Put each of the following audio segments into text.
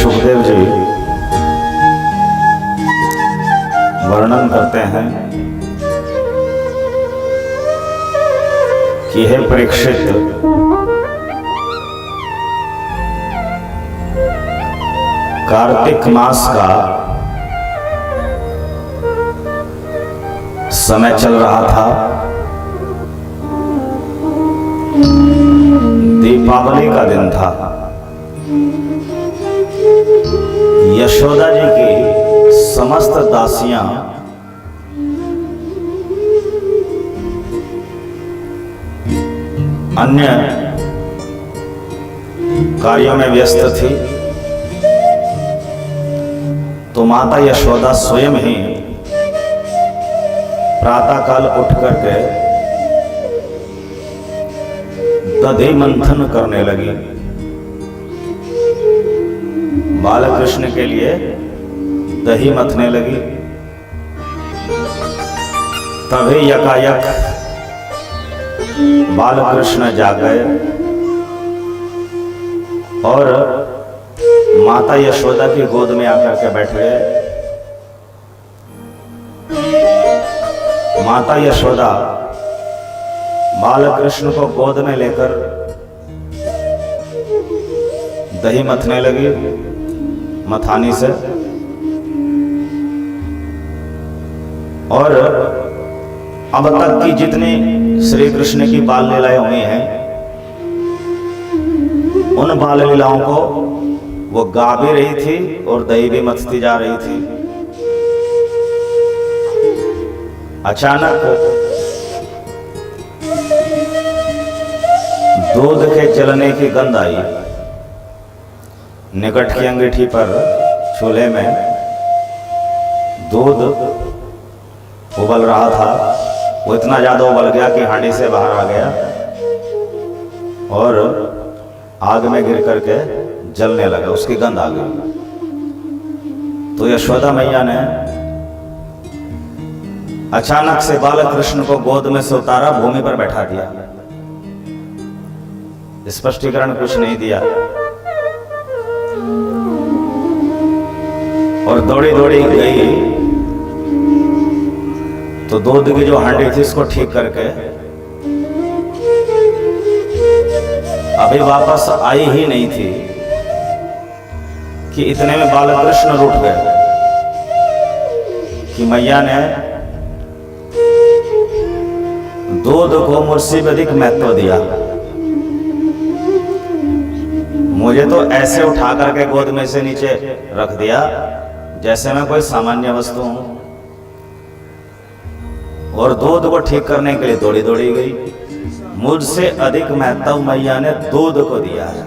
सुखदेव जी वर्णन करते हैं कि हे परीक्षित, कार्तिक मास का समय चल रहा था। दीपावली का दिन था। यशोदा जी की समस्त दासियां अन्य कार्यों में व्यस्त थी, तो माता यशोदा स्वयं ही प्रातःकाल उठ करके दधि मंथन करने लगी। बालकृष्ण के लिए दही मथने लगी। तभी यकायक बालकृष्ण जाग गए और माता यशोदा की गोद में आकर के बैठ गए। माता यशोदा बालकृष्ण को गोद में लेकर दही मथने लगी मथानी से, और अब तक की जितनी श्री कृष्ण की बाल लीलाएं हुई हैं, उन बाल लीलाओं को वो गा भी रही थी और दही भी मथती जा रही थी। अचानक दूध के जलने की गंध आई। निकट की अंगीठी पर चूल्हे में दूध उबल रहा था। वो इतना ज्यादा उबल गया कि हांडी से बाहर आ गया और आग में गिर करके जलने लगा, उसकी गंध आ गई। तो यशोदा मैया ने अचानक से बालकृष्ण को गोद में से उतारा, भूमि पर बैठा दिया। स्पष्टीकरण कुछ नहीं दिया और दौड़ी दौड़ी गई तो दूध की जो हांडी थी उसको ठीक करके अभी वापस आई ही नहीं थी कि इतने में बालकृष्ण रूठ गए कि मैया ने दूध को मुझसे अधिक महत्व दिया। मुझे तो ऐसे उठा करके गोद में से नीचे रख दिया जैसे मैं कोई सामान्य वस्तु हूं, और दूध को ठीक करने के लिए दौड़ी दौड़ी गई। मुझसे अधिक महत्व मैया ने दूध को दिया है।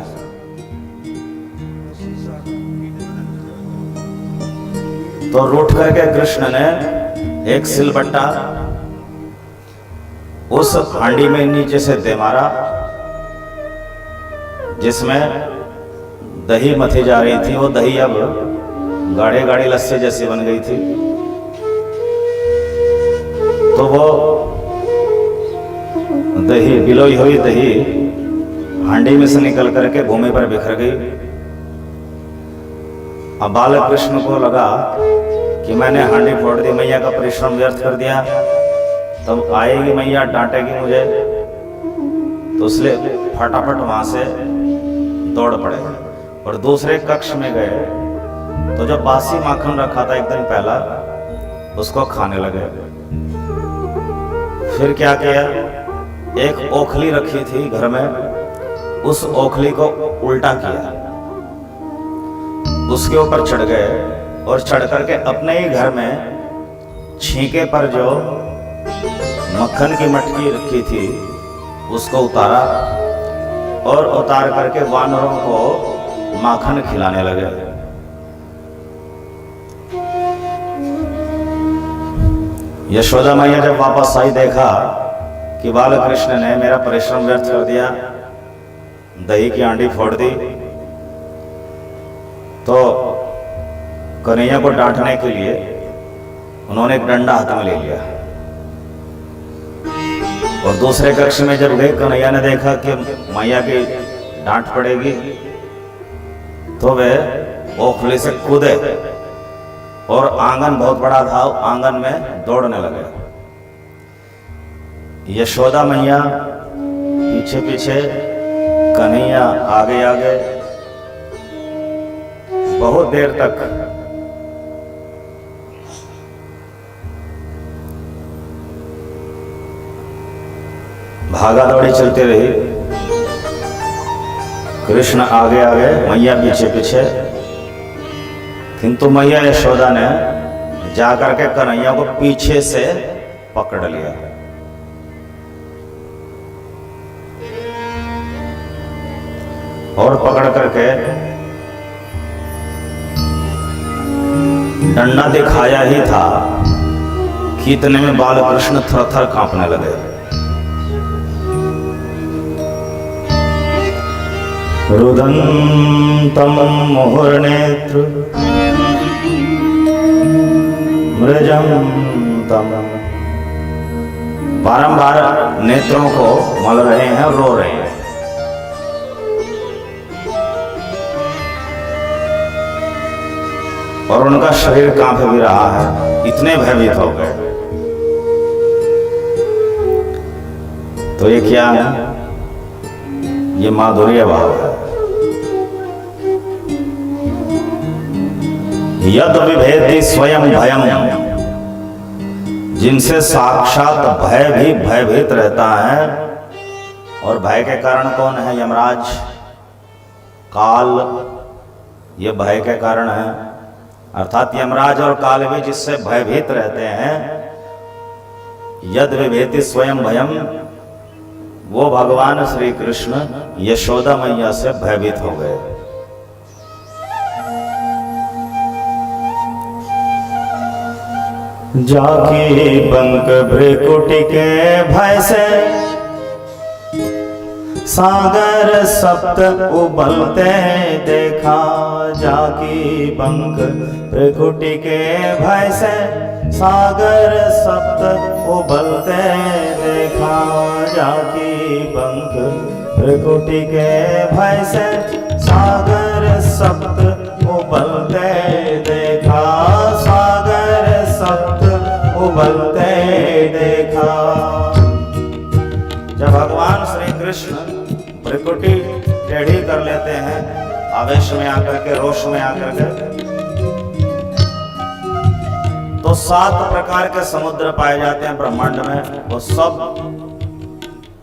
तो रूठ करके कृष्ण ने एक सिलबट्टा उस हांडी में नीचे से दे मारा जिसमें दही मथी जा रही थी। वो दही अब गाढ़े गाढ़ी लस्सी जैसी बन गई थी। तो वो दही, बिलोई हुई दही हांडी में से निकल करके भूमि पर बिखर गई। अब बालकृष्ण को लगा कि मैंने हांडी फोड़ दी, मैया का परिश्रम व्यर्थ कर दिया, तब आएगी मैया, डांटेगी मुझे। तो इसलिए फटाफट वहां से दौड़ पड़े और दूसरे कक्ष में गए तो जो बासी माखन रखा था एक दिन पहला, उसको खाने लगे। फिर क्या किया, एक ओखली रखी थी घर में, उस ओखली को उल्टा किया, उसके ऊपर चढ़ गए और चढ़ करके अपने ही घर में छींके पर जो मक्खन की मटकी रखी थी उसको उतारा और उतार करके वानरों को माखन खिलाने लगे। यशोदा मैया जब वापस आई, देखा कि बालकृष्ण ने मेरा परिश्रम व्यर्थ कर दिया, दही की हांडी फोड़ दी। तो कन्हैया को डांटने के लिए उन्होंने एक डंडा हाथ में ले लिया और दूसरे कक्ष में जब गए, कन्हैया ने देखा कि मैया की डांट पड़ेगी, तो वे ओखली से कूदे और आंगन बहुत बड़ा था, आंगन में दौड़ने लगे। यशोदा मैया पीछे पीछे, कन्हैया आगे आगे। बहुत देर तक भागा दौड़ी चलती रही। कृष्ण आगे आगे, मैया पीछे पीछे। किंतु मैया यशोदा ने जाकर के कन्हैया को पीछे से पकड़ लिया। और पकड़ करके डंडा दिखाया ही था कि इतने में बाल कृष्ण थर थर कांपने लगे। रुदंतम मुहुर्नेत्र मृजम तम, बारंबार नेत्रों को मल रहे हैं, रो रहे हैं। और उनका शरीर कांप भी रहा है, इतने भयभीत हो गए। तो ये क्या है? ये माधुर्य भाव है। यद विभेति स्वयं भयम, जिनसे साक्षात भय भी भयभीत रहता है। और भय के कारण कौन है? यमराज, काल, ये भय के कारण है। अर्थात यमराज और काल भी जिससे भयभीत रहते हैं। यद विभेति स्वयं भयम, वो भगवान श्री कृष्ण यशोदा मैया से भयभीत हो गए। जाकी बंक भ्रिकुटी के भय से सागर सप्त उबलते देखा। जाकी बंक भ्रिकुटी के भय से सागर सप्त उबलते देखा। जाकी बंक भ्रिकुटी के भय से सागर सप्त उबलते देखा। सागर सप्त उबलते देखा। जब भगवान श्री कृष्ण भ्रिकुटी टेढ़ी कर लेते हैं, आवेश में आकर के, रोष में आकर के, तो 7 प्रकार के समुद्र पाए जाते हैं ब्रह्मांड में। वो सब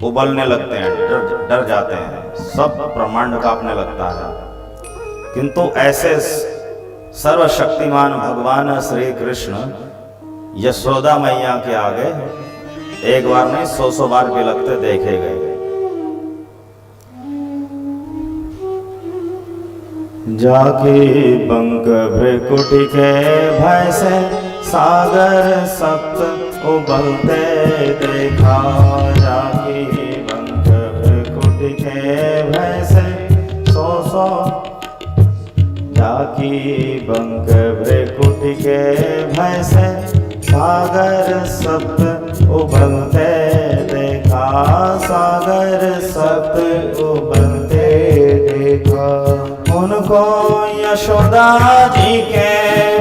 उबलने लगते हैं, डर जाते हैं, सब ब्रह्मांड कांपने लगता है। किंतु ऐसे सर्वशक्तिमान भगवान श्री कृष्ण यशोदा मैया के आगे एक बार नहीं 100 बार बिलखते देखे गए। जाकी बंक भ्रिकुटी के भय से सागर सप्त उबलते देखा। जाकी बंक भ्रिकुटी के भय से 100 जाकी बंक भ्रिकुटी के भय से सागर सप्त उबलते देखा। सागर सप्त उबलते देखा। उनको यशोदा जी के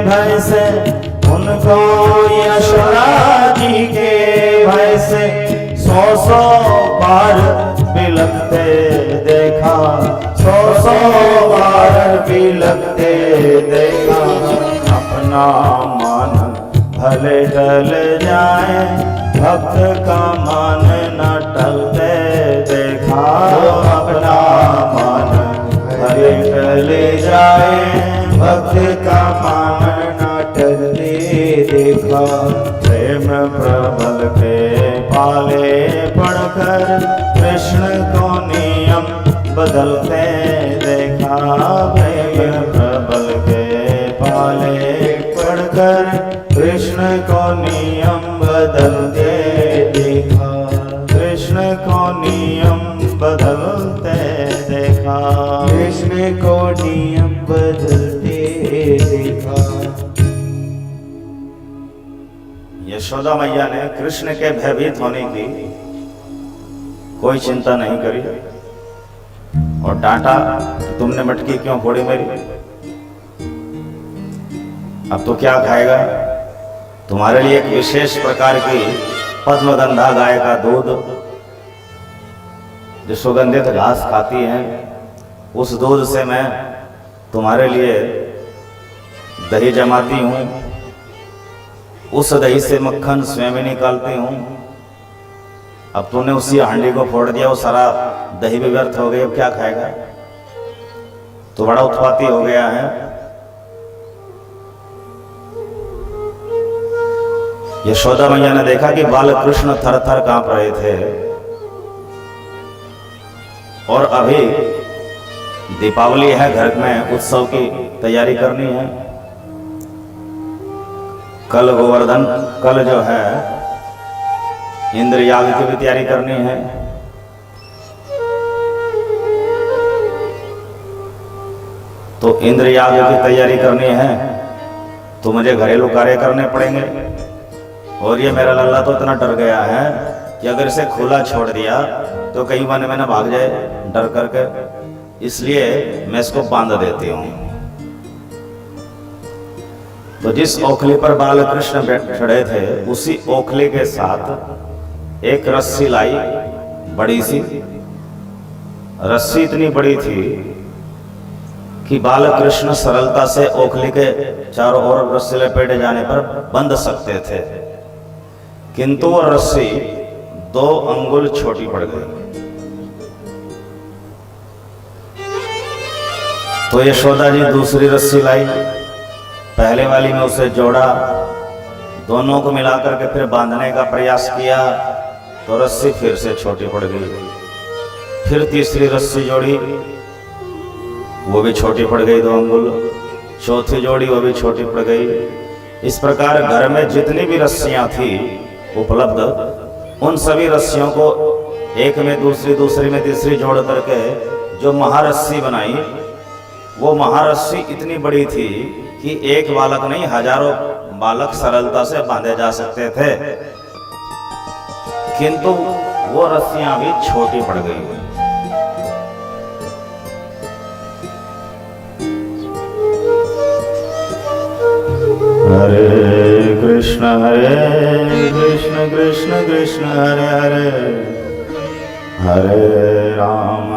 भय से, उनको यशोदा जी के भय से 100 बार बिलखते देखा। 100 बार बिलखते देखा। अपना मन भले टल जाए, भक्त का मन न टलते देखा। अपना मन भले टल जाए, भक्त का मन न टलते देखा। प्रेम प्रबल के पाले पढ़कर कृष्ण को नियम बदलते देखा। प्रेम प्रबल के पाले पढ़कर कृष्ण को नियम बदलते देखा। कृष्ण को नियम बदलते देखा। कृष्ण को नियम बदलते देखा। यशोदा मैया ने कृष्ण के भयभीत होने की कोई चिंता नहीं करी और डांटा, तुमने मटकी क्यों फोड़ी मेरी? अब तो क्या खाएगा? तुम्हारे लिए एक विशेष प्रकार की पद्मगंधा गाय का दूध, जो सुगंधित घास खाती है, उस दूध से मैं तुम्हारे लिए दही जमाती हूँ, उस दही से मक्खन स्वयं ही निकालती हूँ। अब तूने उसी हांडी को फोड़ दिया, वो सारा दही भी व्यर्थ हो गई, अब क्या खाएगा? तो बड़ा उत्पाती हो गया है। यशोदा मैया ने देखा कि बाल कृष्ण थर थर कांप रहे थे और अभी दीपावली है, घर में उत्सव की तैयारी करनी है। कल गोवर्धन, कल जो है इंद्र याग की भी तैयारी करनी है। तो इंद्र याग की तैयारी करनी है तो मुझे घरेलू कार्य करने पड़ेंगे। और ये मेरा लल्ला तो इतना डर गया है कि अगर इसे खुला छोड़ दिया तो कहीं वन में न भाग जाए डर करके, इसलिए मैं इसको बांध देती हूँ। तो जिस ओखली पर बाल कृष्ण चढ़े थे उसी ओखली के साथ एक रस्सी लाई, बड़ी सी रस्सी, इतनी बड़ी थी कि बाल कृष्ण सरलता से ओखली के चारों ओर रस्सी लपेटे जाने पर बंध सकते थे, किंतु वह रस्सी 2 अंगुल छोटी पड़ गई। तो यशोदा जी दूसरी रस्सी लाई, पहले वाली में उसे जोड़ा, दोनों को मिलाकर के फिर बांधने का प्रयास किया तो रस्सी फिर से छोटी पड़ गई। फिर तीसरी रस्सी जोड़ी, वो भी छोटी पड़ गई 2 अंगुल। चौथी जोड़ी, वो भी छोटी पड़ गई। इस प्रकार घर में जितनी भी रस्सियां थी उपलब्ध, उन सभी रस्सियों को एक में दूसरी, दूसरी में तीसरी जोड़ करके जो महारस्सी बनाई, वो महारस्सी इतनी बड़ी थी कि एक बालक नहीं, हजारों बालक सरलता से बांधे जा सकते थे, किंतु वो रस्सियां भी छोटी पड़ गई। हरे कृष्ण कृष्ण कृष्ण हरे हरे, हरे राम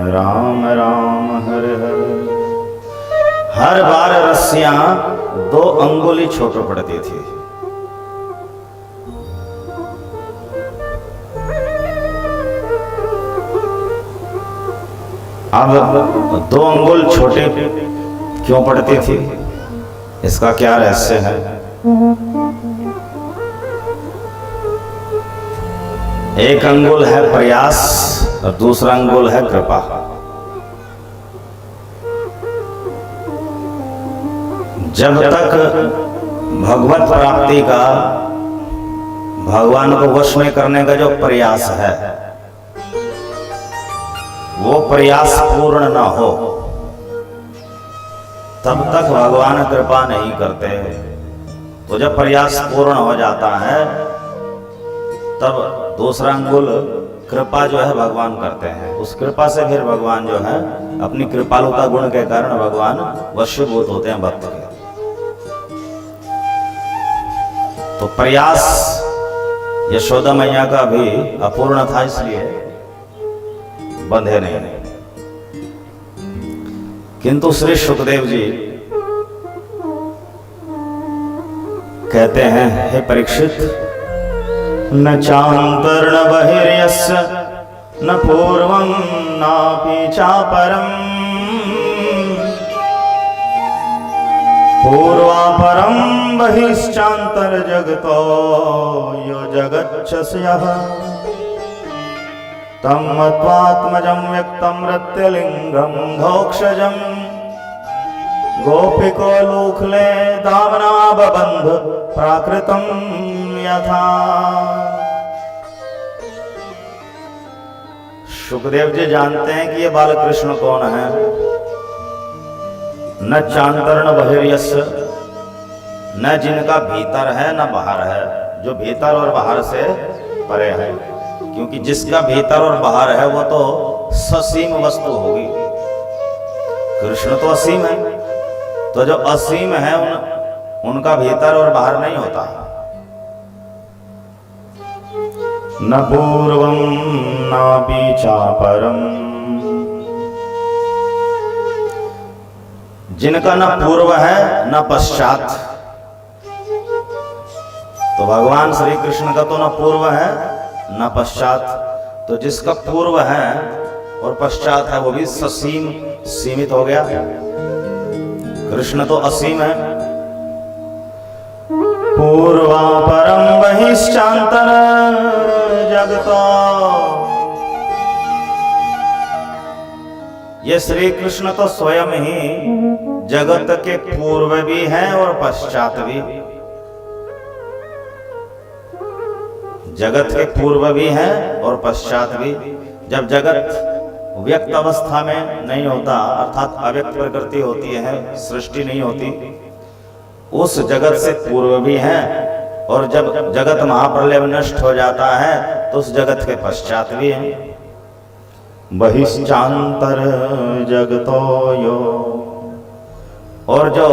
राम राम हरे हरे। हर बार रस्सियां 2 अंगुल ही छोटी पड़ती थी। अब 2 अंगुल छोटे क्यों पड़ती थी, इसका क्या रहस्य है? एक अंगुल है प्रयास और दूसरा अंगुल है कृपा। जब तक भगवत प्राप्ति का, भगवान को वश में करने का जो प्रयास है, वो प्रयास पूर्ण ना हो, तब तक भगवान कृपा नहीं करते। तो जब प्रयास पूर्ण हो जाता है तब दूसरा अंगुल कृपा जो है भगवान करते हैं। उस कृपा से फिर भगवान जो है अपनी कृपालुता गुण के कारण भगवान वशीभूत होते हैं भक्त के। तो प्रयास यशोदा मैया का भी अपूर्ण था, इसलिए बंधे नहीं। किंतु श्री सुखदेव जी कहते हैं, हे परीक्षित, न चांतर्न बहिर्यस्य न पूर्वं नापि चापरम्, पूर्वापरं बहिश्चान्तर्जगतो यो जगच्छस्यः, तं मत्वात्मजं व्यक्तं रत्यलिङ्गं धोक्षजं, गोपिको लूखले दावनाबबन्ध प्राकृतं यथा। सुखदेव जी जानते हैं कि ये बालकृष्ण कौन है। न चांतर्ण बहिर्यस्य, न जिनका भीतर है न बाहर है, जो भीतर और बाहर से परे है। क्योंकि जिसका भीतर और बाहर है वो तो ससीम वस्तु होगी, कृष्ण तो असीम है। तो जो असीम है उनका भीतर और बाहर नहीं होता। न पूर्वम नापि चापरम, जिनका न पूर्व है न पश्चात। तो भगवान श्री कृष्ण का तो न पूर्व है न पश्चात, तो जिसका पूर्व है और पश्चात है वो भी ससीम, सीमित हो गया। कृष्ण तो असीम है। पूर्वापरम बहिश्चांतर जगतो, ये श्री कृष्ण तो स्वयं ही जगत के पूर्व भी हैं और पश्चात भी। जगत के पूर्व भी हैं और पश्चात भी। जब जगत व्यक्त अवस्था में नहीं होता, अर्थात अव्यक्त प्रकृति होती है, सृष्टि नहीं होती, उस जगत से पूर्व भी हैं, और जब जगत महाप्रलय में नष्ट हो जाता है तो उस जगत के पश्चात भी हैं। बहिश्चांतर जगतो यो, और जो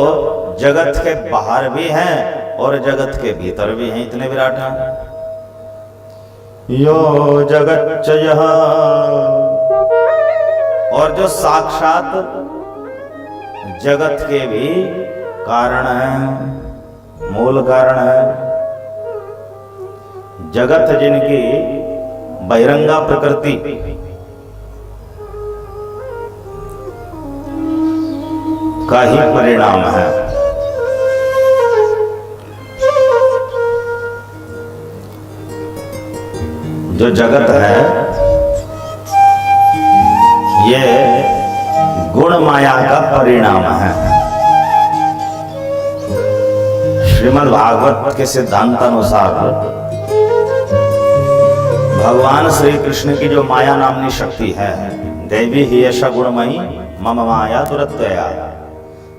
जगत के बाहर भी हैं और जगत के भीतर भी हैं, इतने विराट हैं। यो जगच्चयः, और जो साक्षात जगत के भी कारण है, मूल कारण है। जगत जिनकी बहिरंगा प्रकृति का ही परिणाम है। जो जगत है ये गुण माया का परिणाम है। श्रीमद् भागवत के सिद्धांत अनुसार भगवान श्री कृष्ण की जो माया नामनी शक्ति है, देवी ही ऐसा गुणमयी मम माया दुरत्यया,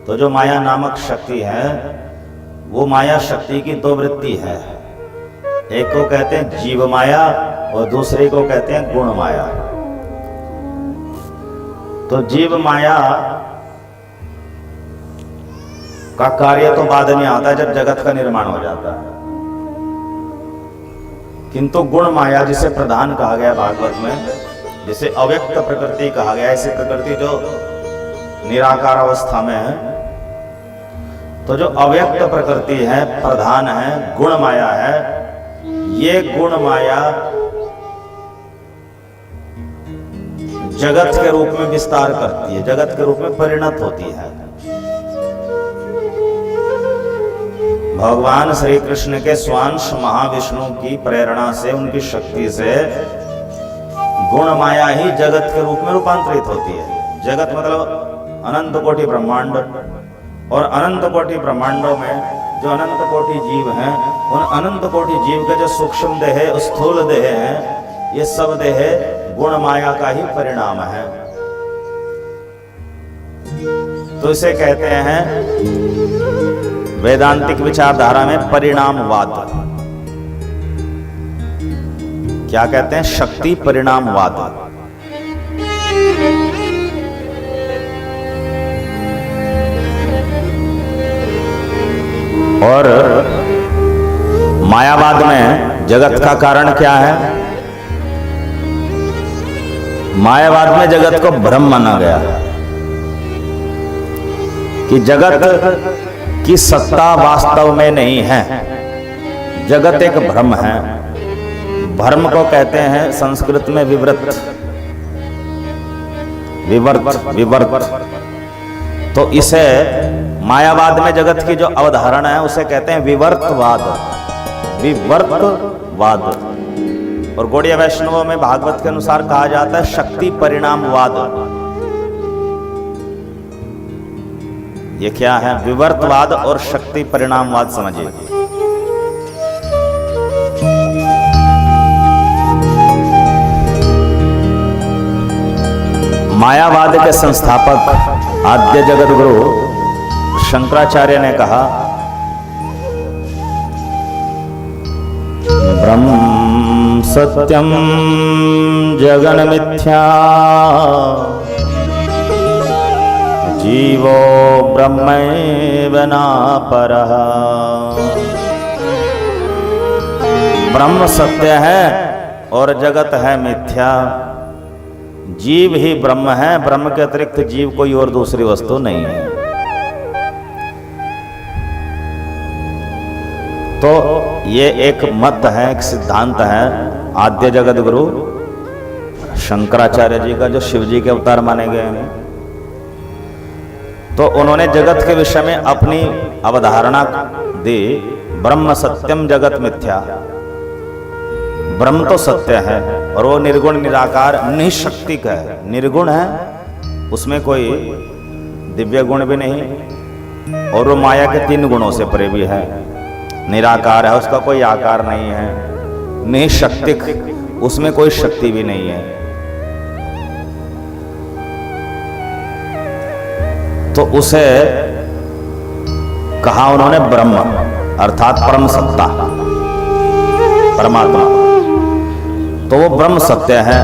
तो जो माया नामक शक्ति है वो माया शक्ति की दो वृत्ति है। एक को कहते हैं जीव माया और दूसरे को कहते हैं गुण माया। तो जीव माया का कार्य तो बाद में आता है जब जगत का निर्माण हो जाता है, किंतु गुण माया जिसे प्रधान कहा गया भागवत में, जिसे अव्यक्त प्रकृति कहा गया, ऐसी प्रकृति जो निराकार अवस्था में है, तो जो अव्यक्त प्रकृति है, प्रधान है, गुण माया है, ये गुण माया जगत के रूप में विस्तार करती है, जगत के रूप में परिणत होती है। भगवान श्री कृष्ण के स्वांश महाविष्णु की प्रेरणा से, उनकी शक्ति से गुण माया ही जगत के रूप में रूपांतरित होती है। जगत मतलब अनंत कोटि ब्रह्मांड, और अनंत कोटि ब्रह्मांडों में जो अनंत कोटि जीव हैं, उन अनंत कोटि जीव के जो सूक्ष्म देह, स्थूल देह हैं, ये सब देह गुण माया का ही परिणाम है। तो इसे कहते हैं वेदांतिक विचारधारा में परिणामवाद। क्या कहते हैं? शक्ति परिणामवाद। और मायावाद में जगत का कारण क्या है? मायावाद में जगत को भ्रम माना गया कि जगत की सत्ता वास्तव में नहीं है, जगत एक भ्रम है। भ्रम को कहते हैं संस्कृत में विवर्त, विवर्त। तो इसे मायावाद में जगत की जो अवधारणा है उसे कहते हैं विवर्तवाद, विवर्तवाद। और गौड़ीय वैष्णवों में भागवत के अनुसार कहा जाता है शक्ति परिणामवाद। ये क्या है? विवर्तवाद और शक्ति परिणामवाद समझिए। मायावाद के संस्थापक आद्य जगत गुरु शंकराचार्य ने कहा, ब्रह्म सत्यम जगन मिथ्या जीवो ब्रह्मैव नापरः। ब्रह्म सत्य है और जगत है मिथ्या। जीव ही ब्रह्म है, ब्रह्म के अतिरिक्त जीव कोई और दूसरी वस्तु नहीं है। तो ये एक मत है, एक सिद्धांत है आद्य जगत गुरु शंकराचार्य जी का, जो शिव जी के अवतार माने गए हैं। तो उन्होंने जगत के विषय में अपनी अवधारणा दी, ब्रह्म सत्यम जगत मिथ्या। ब्रह्म तो सत्य है और वो निर्गुण निराकार निशक्तिक है। निर्गुण है, उसमें कोई दिव्य गुण भी नहीं, और वो माया के 3 गुणों से परे भी है। निराकार है, उसका कोई आकार नहीं है। निशक्तिक, उसमें कोई शक्ति भी नहीं है। तो उसे कहा उन्होंने ब्रह्म, अर्थात परम सत्ता, परमात्मा। तो वो ब्रह्म सत्य है,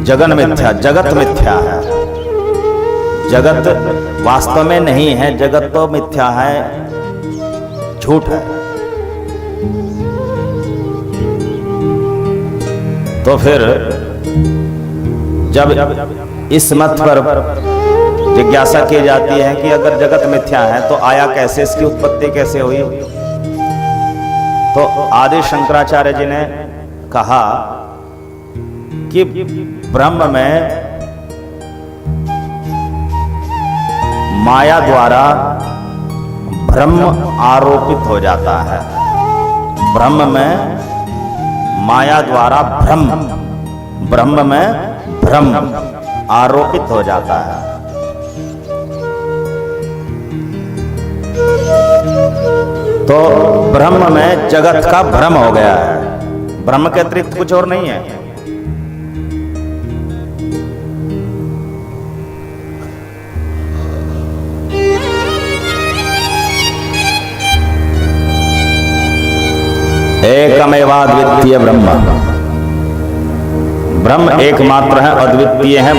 जगन मिथ्या, जगत मिथ्या है। जगत वास्तव में नहीं है, जगत तो मिथ्या है, झूठ है। तो फिर जब इस मत पर जिज्ञासा की जाती है कि अगर जगत मिथ्या है तो आया कैसे, इसकी उत्पत्ति कैसे हुई, तो आदि शंकराचार्य जी ने कहा कि ब्रह्म में माया द्वारा ब्रह्म आरोपित हो जाता है। ब्रह्म में माया द्वारा ब्रह्म में भ्रम आरोपित हो जाता है। तो ब्रह्म में जगत का भ्रम हो गया है, ब्रह्म के अतिरिक्त कुछ और नहीं है। एकमेवाद्वितीय ब्रह्म, ब्रह्म एकमात्र है, अद्वितीय है।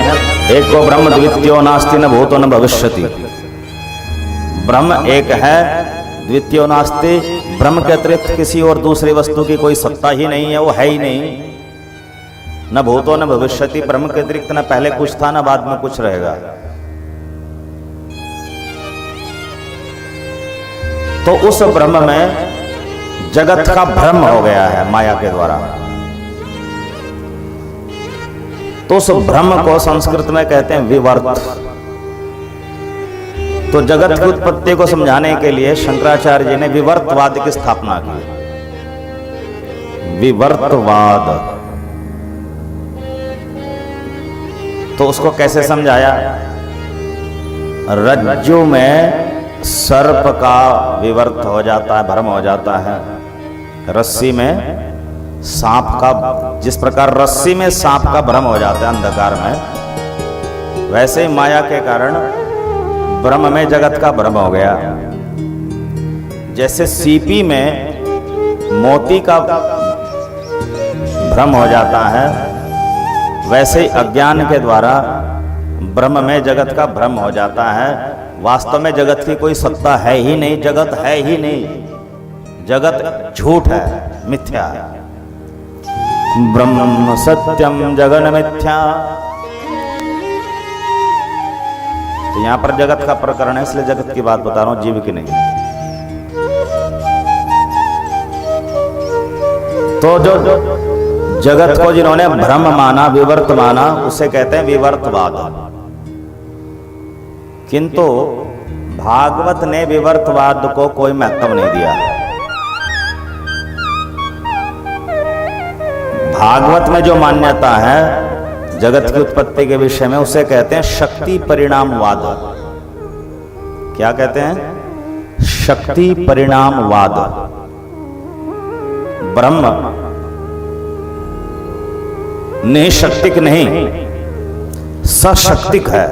एको ब्रह्म द्वितीयो नास्ति न भूतो न भविष्यति। ब्रह्म एक है, द्वितीयो नास्ति, ब्रह्म के अतिरिक्त किसी और दूसरी वस्तु की कोई सत्ता ही नहीं है, वो है ही नहीं। न भूतो न भविष्यति, ब्रह्म के अतिरिक्त न पहले कुछ था न बाद में कुछ रहेगा। तो उस ब्रह्म में जगत का भ्रम हो गया है माया के द्वारा। तो उस भ्रम को संस्कृत में कहते हैं विवर्त। तो जगत की उत्पत्ति को समझाने के लिए शंकराचार्य जी ने विवर्तवाद की स्थापना की। विवर्तवाद, तो उसको कैसे समझाया? रज्जु में सर्प का विवर्त हो जाता है, भ्रम हो जाता है। रस्सी में सांप का, जिस प्रकार रस्सी में सांप का भ्रम हो जाता है अंधकार में, वैसे ही माया के कारण ब्रह्म में जगत का भ्रम हो गया। जैसे सीपी में मोती का भ्रम हो जाता है, वैसे ही अज्ञान के द्वारा ब्रह्म में जगत का भ्रम हो जाता है। वास्तव में जगत की कोई सत्ता है ही नहीं, जगत है ही नहीं, जगत झूठ है, मिथ्या है। ब्रह्म सत्यम जगन मिथ्या। तो यहां पर जगत का प्रकरण है, इसलिए जगत की बात बता रहा हूं, जीव की नहीं। तो जो जगत को जिन्होंने भ्रम माना, विवर्त माना, उसे कहते हैं विवर्तवाद। किंतु भागवत ने विवर्तवाद को कोई महत्व नहीं दिया। भागवत में जो मान्यता है जगत की उत्पत्ति के विषय में, उसे कहते हैं शक्ति परिणामवाद। क्या कहते हैं? शक्ति परिणामवाद। ब्रह्म निशक्तिक नहीं, सशक्तिक है।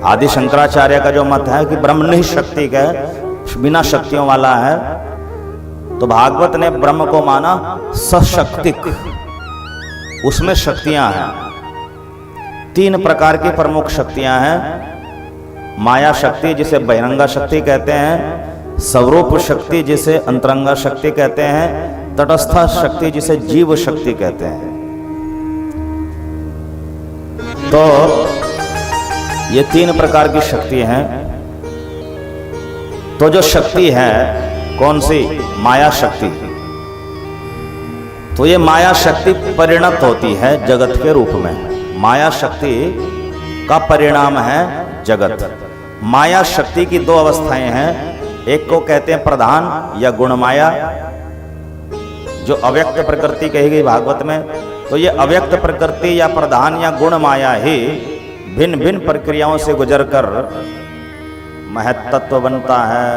आदि शंकराचार्य का जो मत है कि ब्रह्म निशक्तिक है, बिना शक्तियों वाला है, तो भागवत ने ब्रह्म को माना सशक्तिक, उसमें शक्तियां हैं। 3 प्रकार की प्रमुख शक्तियां हैं। माया शक्ति जिसे बहिरंगा शक्ति कहते हैं, स्वरूप शक्ति जिसे अंतरंगा शक्ति कहते हैं, तटस्थ शक्ति जिसे जीव शक्ति कहते हैं। तो ये 3 प्रकार की शक्ति हैं। तो जो शक्ति है कौन सी? माया शक्ति। तो ये माया शक्ति परिणत होती है जगत के रूप में। माया शक्ति का परिणाम है जगत। माया शक्ति की 2 अवस्थाएं हैं। एक को कहते हैं प्रधान या गुण माया, जो अव्यक्त प्रकृति कही गई भागवत में। तो ये अव्यक्त प्रकृति या प्रधान या गुण माया ही भिन्न भिन्न प्रक्रियाओं से गुजरकर महत्त्व बनता है,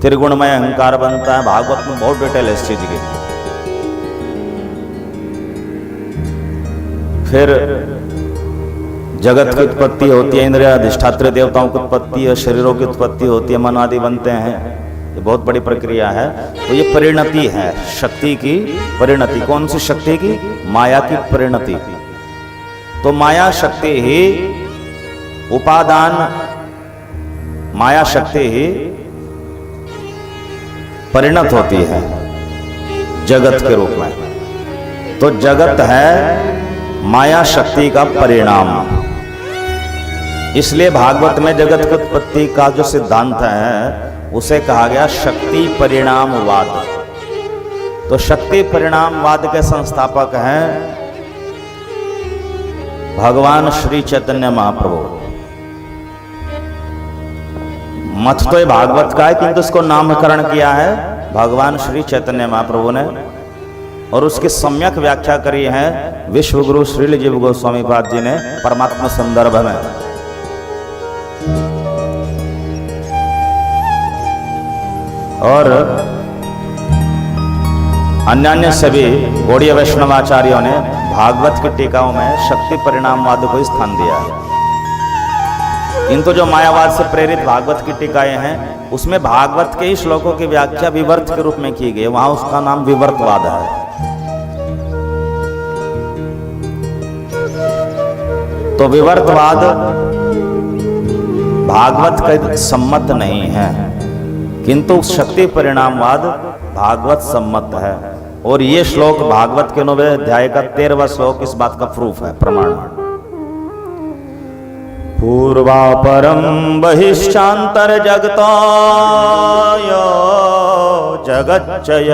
त्रिगुणमय अहंकार बनता है। भागवत में बहुत डिटेल है इस चीज की। फिर जगत की उत्पत्ति होती है, इंद्रिय अधिष्ठात्री देवताओं की उत्पत्ति है, शरीरों की उत्पत्ति होती है, मन आदि बनते हैं। ये बहुत बड़ी प्रक्रिया है। तो ये परिणति है, शक्ति की परिणति। कौन सी शक्ति की? माया की परिणति। तो माया शक्ति ही उपादान, माया शक्ति ही परिणत होती है जगत के रूप में। तो जगत है माया शक्ति का परिणाम। इसलिए भागवत में जगत की उत्पत्ति का जो सिद्धांत है उसे कहा गया शक्ति परिणामवाद। तो शक्ति परिणामवाद के संस्थापक हैं भगवान श्री चैतन्य महाप्रभु। मत तो ये भागवत का है, किंतु इसको नामकरण किया है भगवान श्री चैतन्य महाप्रभु ने, और उसकी सम्यक व्याख्या करी है विश्व गुरु श्रील जीव गोस्वामी पाद जी ने परमात्मा संदर्भ में। और अन्य सभी गौड़ीय वैष्णवाचार्यों ने भागवत की टीकाओं में शक्ति परिणामवाद को स्थान दिया है। किंतु जो मायावाद से प्रेरित भागवत की टीकाएं हैं उसमें भागवत के ही श्लोकों की व्याख्या विवर्त के रूप में की गई, वहां उसका नाम विवर्तवाद है। तो विवर्तवाद भागवत का सम्मत नहीं है, किंतु शक्ति परिणामवाद भागवत सम्मत है। और ये श्लोक भागवत के 9वें अध्याय का 13वां श्लोक इस बात का प्रूफ है, प्रमाण। पूर्वापरम बहिश्चांतर जगतो यो जगच्चय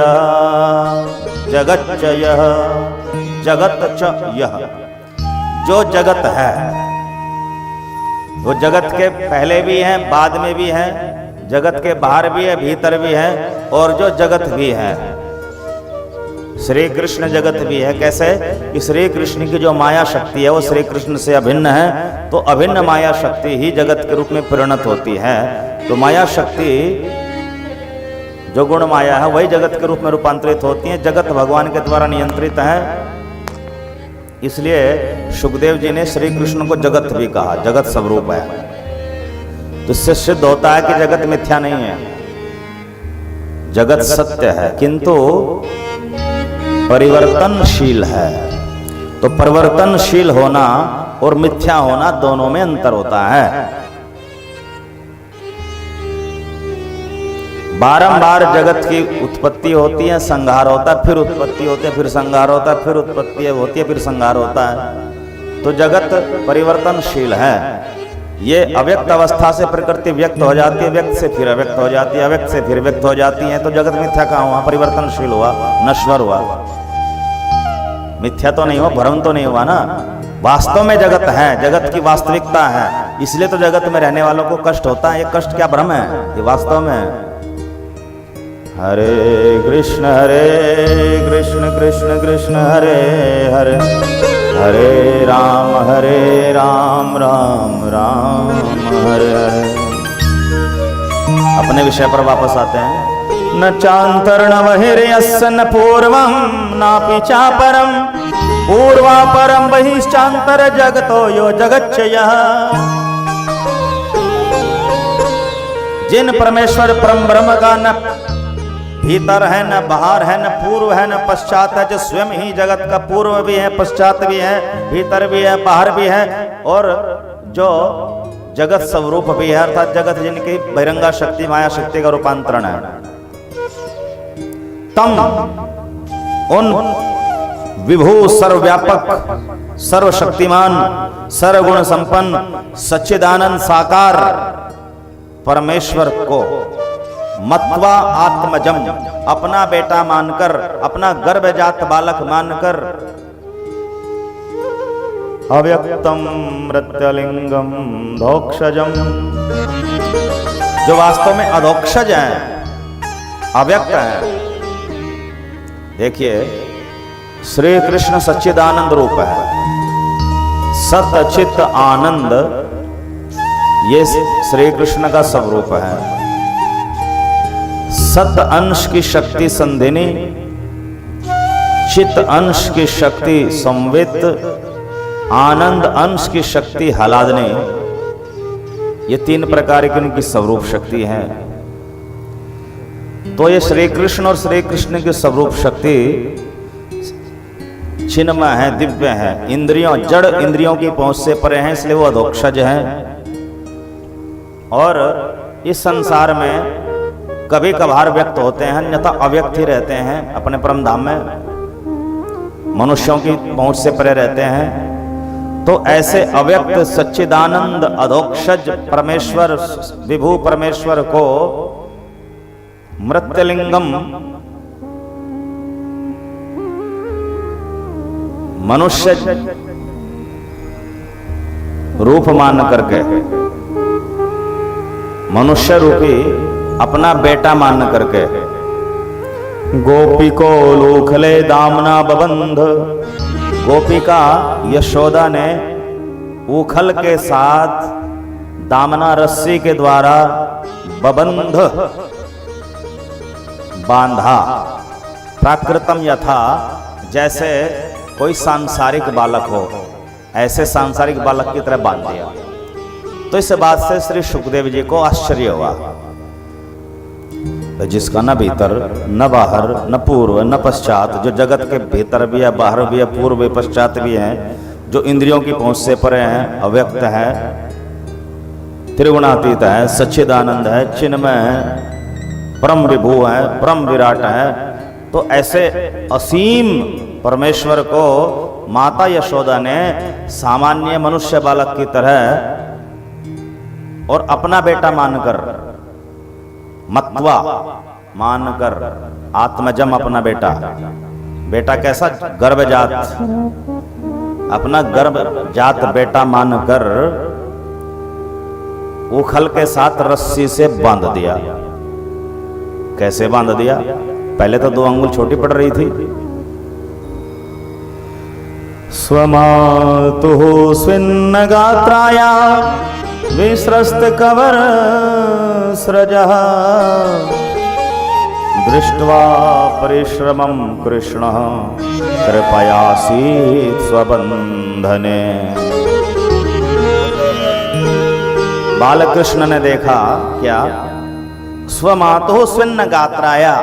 जगच्चय जगत च यह। जो जगत है वो जगत के पहले भी है, बाद में भी है, जगत के बाहर भी है, भीतर भी है, और जो जगत भी है श्री कृष्ण जगत भी है। कैसे कि श्री कृष्ण की जो माया शक्ति है वो श्री कृष्ण से अभिन्न है, तो अभिन्न माया शक्ति ही जगत के रूप में परिणत होती है। तो माया शक्ति जो गुण माया है वही जगत के रूप में रूपांतरित होती है। जगत भगवान के द्वारा नियंत्रित है। इसलिए सुखदेव जी ने श्री कृष्ण को जगत भी कहा, जगत स्वरूप है। तो इससे सिद्ध होता है कि जगत मिथ्या नहीं है, जगत सत्य है, किंतु परिवर्तनशील है। तो परिवर्तनशील होना और मिथ्या होना दोनों में अंतर होता है। बारंबार जगत की उत्पत्ति होती है, संहार होता है, फिर उत्पत्ति होती है, फिर संहार होता है, फिर उत्पत्ति होती है, फिर संहार होता है। तो जगत परिवर्तनशील है। ये अव्यक्त अवस्था से प्रकृति व्यक्त हो जाती है, व्यक्त से फिर अव्यक्त हो जाती है, अव्यक्त से फिर व्यक्त हो जाती है। तो जगत मिथ्या कहाँ हुआ? परिवर्तनशील हुआ, नश्वर हुआ। मिथ्या तो नहीं हुआ, भ्रम तो नहीं हुआ ना। वास्तव में जगत है, जगत की वास्तविकता है। इसलिए तो जगत में रहने वालों को कष्ट होता है। ये कष्ट क्या भ्रम है? ये वास्तव में है। हरे कृष्ण कृष्ण कृष्ण हरे हरे, हरे राम राम राम हरे हरे। अपने विषय पर वापस आते हैं। न चांतर्ण बहिर्यस्य न पूर्वं नापि चापरं, पूर्वापरं बहिश्चांतर जगतो यो जगच्चयः। जिन परमेश्वर परम ब्रह्म का न भीतर है, न बाहर है, न पूर्व है, न पश्चात है, जो स्वयं ही जगत का पूर्व भी है, पश्चात भी है, भीतर भी है, बाहर भी है, और जो जगत स्वरूप भी है, अर्थात जगत जिनकी बहिरंगा शक्ति माया शक्ति का रूपांतरण है, तम उन विभु सर्वव्यापक सर्वशक्तिमान सर्वगुण संपन्न सच्चिदानंद साकार परमेश्वर को मत्वा आत्मजम अपना बेटा मानकर, अपना गर्भजात बालक मानकर, अव्यक्तम मृत्यलिंगम धोक्षजम, जो वास्तव में अधोक्षज है, अव्यक्त है। देखिए श्री कृष्ण सच्चिदानंद रूप है, सत चित आनंद, ये श्री कृष्ण का स्वरूप है। सत अंश की शक्ति संधिनी, चित अंश की शक्ति संवित, आनंद अंश की शक्ति हलादनी, ये तीन प्रकार की उनकी स्वरूप शक्ति है। तो ये श्री कृष्ण और श्री कृष्ण की स्वरूप शक्ति चिन्मय है, दिव्य है, इंद्रियों जड़ इंद्रियों की पहुंच से परे हैं, इसलिए वो अधोक्षज हैं। और इस संसार में कभी कभार व्यक्त होते हैं, अन्यथा अव्यक्त ही रहते हैं, अपने परम धाम में मनुष्यों की पहुंच से परे रहते हैं। तो ऐसे अव्यक्त सच्चिदानंद अधोक्षज परमेश्वर विभु परमेश्वर को मृत्यलिंगम मनुष्य रूप मान करके, मनुष्य रूपी अपना बेटा मान करके, गोपी को लोखले दामना बबंध, गोपिका यशोदा ने उखल के साथ दामना रस्सी के द्वारा बबंध बांधा, प्राकृतम यथा, जैसे कोई सांसारिक बालक हो, ऐसे सांसारिक बालक की तरह बांध दिया। तो इस बात से श्री सुखदेव जी को आश्चर्य हुआ, तो जिसका न भीतर न बाहर न पूर्व न पश्चात, जो जगत के भीतर भी है बाहर भी है पूर्व भी पश्चात भी है, जो इंद्रियों की पहुंच से परे हैं, अव्यक्त है, त्रिगुणातीत है, सच्चिदानंद है, चिन्मय है, परम विभु है, परम विराट है। तो ऐसे असीम परमेश्वर को माता यशोदा ने सामान्य मनुष्य बालक की तरह और अपना बेटा मानकर, मत्वा मानकर, आत्मजम अपना बेटा, बेटा कैसा गर्भजात, अपना गर्भजात बेटा मानकर उखल के साथ रस्सी से बांध दिया। कैसे बांध दिया? पहले तो 2 अंगुल छोटी पड़ रही थी। स्वमातुः स्विन्न गात्राया विस्रस्त कवर स्रजः, दृष्ट्वा परिश्रमं कृष्णः कृपयासीत् स्वबंधने। बालकृष्ण ने देखा क्या? स्वमातुः स्विन्न गात्राया,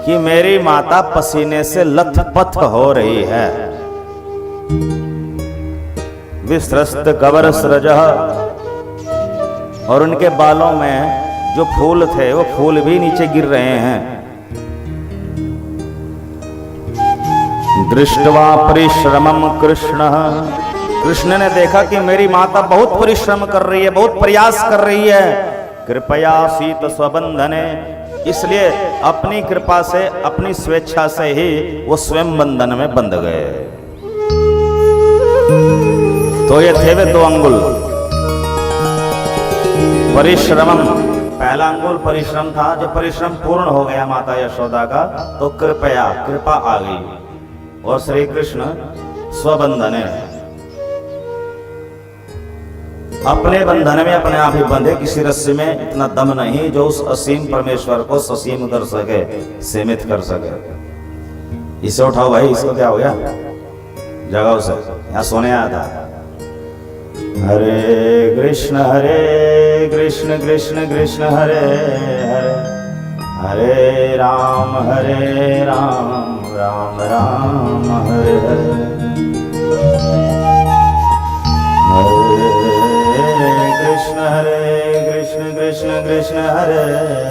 कि मेरी माता पसीने से लथपथ हो रही है। विस्रस्त कवर स्रजः, और उनके बालों में जो फूल थे वो फूल भी नीचे गिर रहे हैं। दृष्ट्वा परिश्रमं कृष्ण, कृष्ण ने देखा कि मेरी माता बहुत परिश्रम कर रही है, बहुत प्रयास कर रही है। कृपयासीत् स्वबंधने, इसलिए अपनी कृपा से अपनी स्वेच्छा से ही वो स्वयं बंधन में बंध गए। तो ये थे वे 2 अंगुल। परिश्रमम, पहला अंगुल परिश्रम था। जब परिश्रम पूर्ण हो गया माता यशोदा का, तो कृपा आ गई। और श्री कृष्ण स्वबंधने, अपने बंधन में अपने आप ही बंधे, किसी रस्सी में इतना दम नहीं जो उस असीम परमेश्वर को ससीम कर सके, सीमित कर सके। इसे उठाओ भाई, इसको क्या हो गया? जगाओ से, यहाँ सोने आया था। हरे कृष्ण कृष्ण कृष्ण हरे हरे, हरे राम राम राम हरे हरे। कृष्ण हरे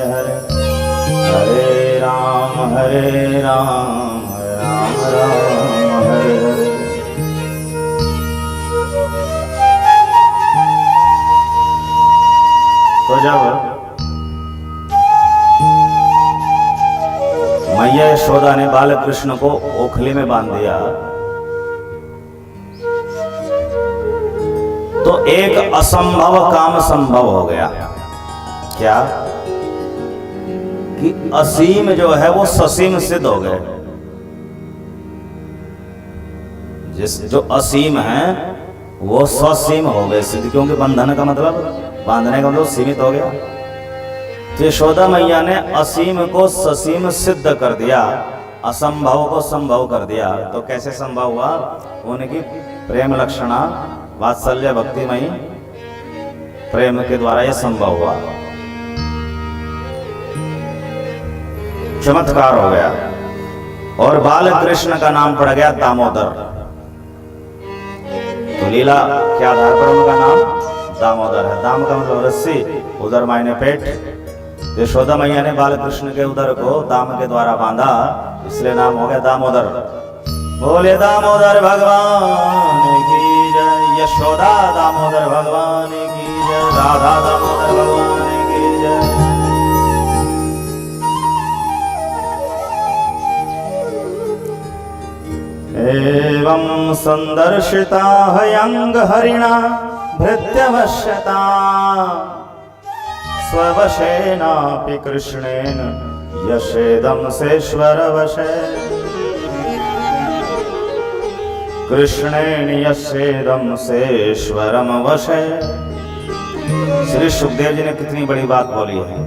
हरे, हरे राम राम राम हरे हरे। तो जब मैया यशोदा ने बाल कृष्ण को ओखली में बांध दिया तो एक असंभव काम संभव हो गया। क्या? कि असीम जो है वो ससीम सिद्ध हो गए। जो असीम है वो ससीम हो गए सिद्ध, क्योंकि बंधन का मतलब, बांधने का मतलब सीमित हो गया। तो यशोदा मैया ने असीम को ससीम सिद्ध कर दिया, असंभव को संभव कर दिया। तो कैसे संभव हुआ? उनकी प्रेम लक्षणा वात्सल्य भक्तिमयी प्रेम के द्वारा यह संभव हुआ, चमत्कार हो गया। और बाल कृष्ण का नाम पड़ गया दामोदर। तो लीला के आधार पर उनका नाम दामोदर है। दाम का मतलब रस्सी, उदर मायने पेट। यशोदा मैया ने बाल कृष्ण के उदर को दाम के द्वारा बांधा, इसलिए नाम हो गया दामोदर। बोले दामोदर भगवान की जय, यशोदा दामोदर भगवान की जय, राधा दामोदर भगवान की जय। एवं संदर्शिता हयंग हरिणा भृत्यवश्यता, स्ववशेनापि कृष्णेन यशेदं सेश्वर वशे, कृष्णेन यशेदं सेश्वरम वशे। श्री सुखदेव जी ने कितनी बड़ी बात बोली है।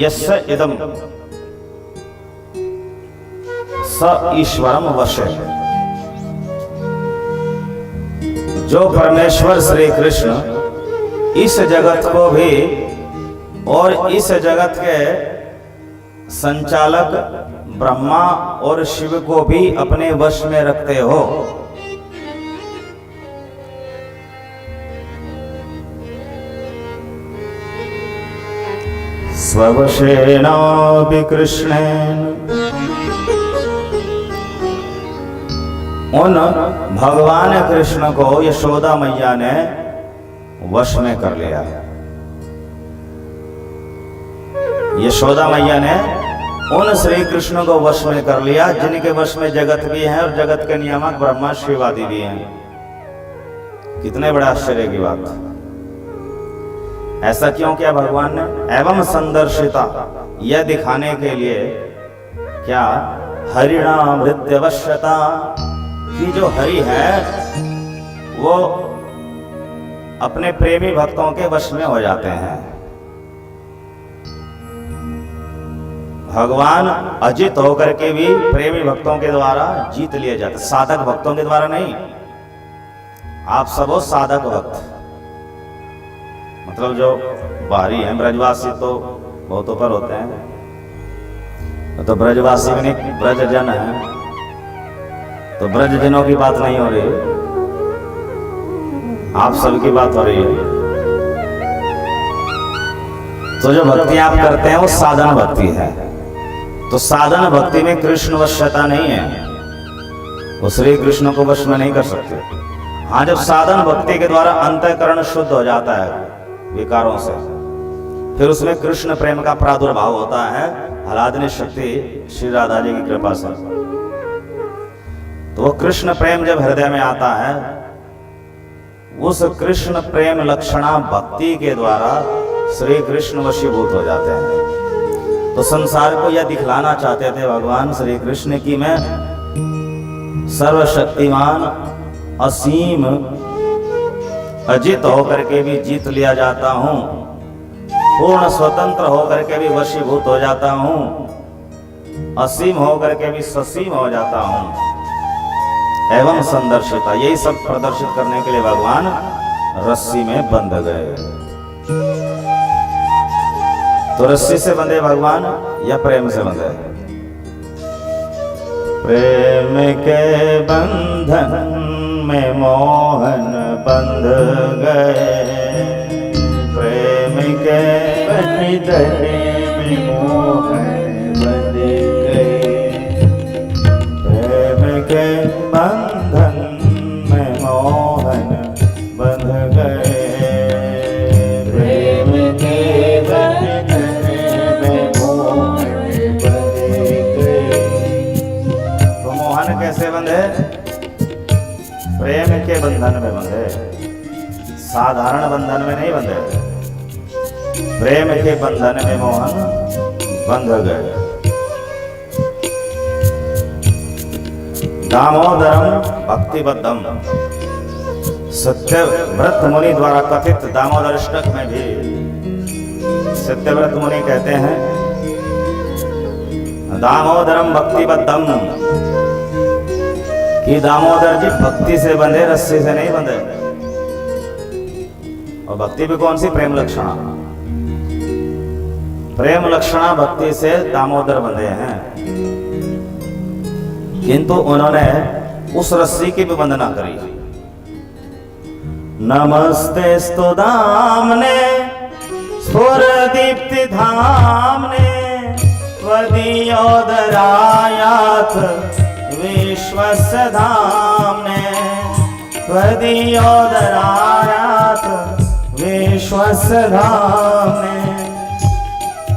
यस्य इदम स ईश्वरम वशे, जो परमेश्वर श्री कृष्ण इस जगत को भी और इस जगत के संचालक ब्रह्मा और शिव को भी अपने वश में रखते हो। स्ववशेनापि कृष्णेन, उन भगवान कृष्ण को यशोदा मैया ने वश में कर लिया। यशोदा मैया ने उन श्री कृष्ण को वश में कर लिया जिनके वश में जगत भी है और जगत के नियामक ब्रह्मा शिव आदि भी हैं। कितने बड़े आश्चर्य की बात। ऐसा क्यों किया भगवान ने? एवं संदर्शिता, यह दिखाने के लिए क्या, हरिणा मृत्यवश्यता, कि जो हरि है वो अपने प्रेमी भक्तों के वश में हो जाते हैं। भगवान अजित होकर के भी प्रेमी भक्तों के द्वारा जीत लिए जाते, साधक भक्तों के द्वारा नहीं। आप सब हो साधक भक्त, मतलब जो बाहरी हैं ब्रजवासी तो बहुतों पर होते हैं, तो ब्रजवासी भी नहीं, ब्रज जन है, तो ब्रज जनों की बात नहीं हो रही, आप सबकी बात हो रही है। तो जो भक्ति आप करते हैं वो साधन भक्ति है। तो साधन भक्ति में कृष्ण वश्यता नहीं है, वो श्री कृष्ण को वश में नहीं कर सकते। हाँ, जब साधन भक्ति के द्वारा अंतःकरण शुद्ध हो जाता है विकारों से, फिर उसमें कृष्ण प्रेम का प्रादुर्भाव होता है आह्लादनी शक्ति श्री राधा जी की कृपा से। तो वो कृष्ण प्रेम जब हृदय में आता है, उस कृष्ण प्रेम लक्षणा भक्ति के द्वारा श्री कृष्ण वशीभूत हो जाते हैं। तो संसार को यह दिखलाना चाहते थे भगवान श्री कृष्ण की मैं सर्वशक्तिमान असीम अजित होकर के भी जीत लिया जाता हूं, पूर्ण स्वतंत्र होकर के भी वशीभूत हो जाता हूं, असीम होकर के भी ससीम हो जाता हूं। एवं संदर्शिता, यही सब प्रदर्शित करने के लिए भगवान रस्सी में बंध गए। तो रस्सी से बंधे भगवान या प्रेम से बंधे? प्रेम के बंधन में मोहन बंध गए, प्रेम के बंधन में मोहन बंध गए। प्रेम के बंधन में मोहन बंध गए। प्रेम के बंधन में मोहन बंध गए। तो मोहन कैसे बंधे? प्रेम के बंधन में बंधे, साधारण बंधन में नहीं बंधे। प्रेम के बंधन में मोहन बंध गए। दामोदरम भक्तिबद्धम, सत्यव्रत मुनि द्वारा कथित दामोदर अष्टक में भी सत्यव्रत मुनि कहते हैं दामोदरम भक्तिबद्धम, कि दामोदर जी भक्ति से बंधे, रस्सी से नहीं बंधे। और भक्ति भी कौन सी? प्रेम लक्षणा। प्रेम लक्षणा भक्ति से दामोदर बंधे हैं, किंतु उन्होंने उस रस्सी की भी वंदना करी। नमस्ते स्तु दामने स्फुरदीप्ति धामने त्वदीयोदरायाथ विश्वस्य धामने त्वदीयोदरायाथ विश्वस्य धामने।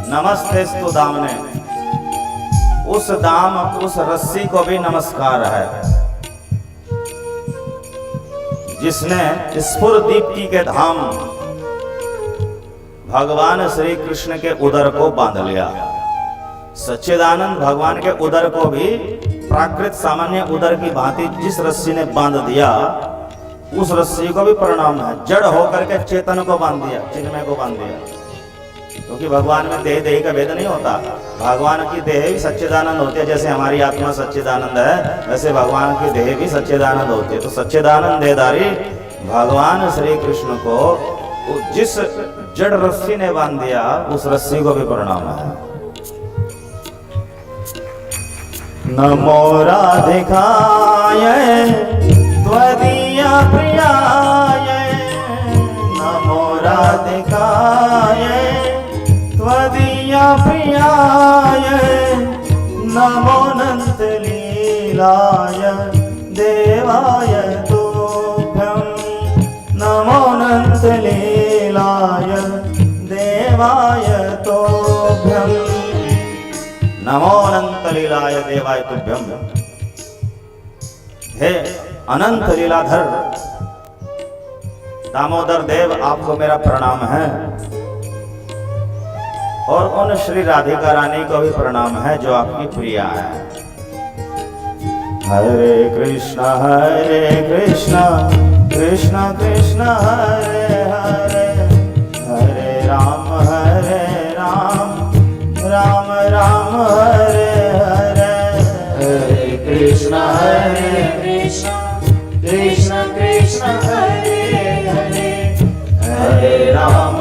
नमस्तेस्तु दामने, उस दाम, उस रस्सी को भी नमस्कार है जिसने स्फुरदीप्ति के धाम भगवान श्री कृष्ण के उदर को बांध लिया। सच्चिदानंद भगवान के उदर को भी प्राकृत सामान्य उदर की भांति जिस रस्सी ने बांध दिया, उस रस्सी को भी प्रणाम है। जड़ होकर के चेतन को बांध दिया, चिन्मय को बांध दिया। क्योंकि भगवान में देह देह का भेद नहीं होता। भगवान की देह भी सच्चिदानंद होती है, जैसे हमारी आत्मा सच्चिदानंद है, वैसे भगवान की देह भी सच्चिदानंद होती है। तो सच्चिदानंद देहधारी भगवान श्री कृष्ण को जिस जड़ रस्सी ने बांध दिया, उस रस्सी को भी प्रणाम है। नमो राधिकाय त्वदीया प्रियाय, नमो राधिकाय त्वदीया प्रियाय, नमो अनंत लीलाय देवाय तुभ्यं, नमो अनंत लीलाय देवाय तुभ्यं, नमो अनंत लीलाय देवाय तुभ्यम। हे अनंत लीलाधर दामोदर देव, आपको मेरा प्रणाम है। और उन श्री राधिका रानी को भी प्रणाम है जो आपकी प्रिया है। हरे कृष्णा कृष्ण कृष्ण हरे हरे, हरे राम राम राम हरे हरे, हरे कृष्णा कृष्ण कृष्ण हरे हरे, हरे राम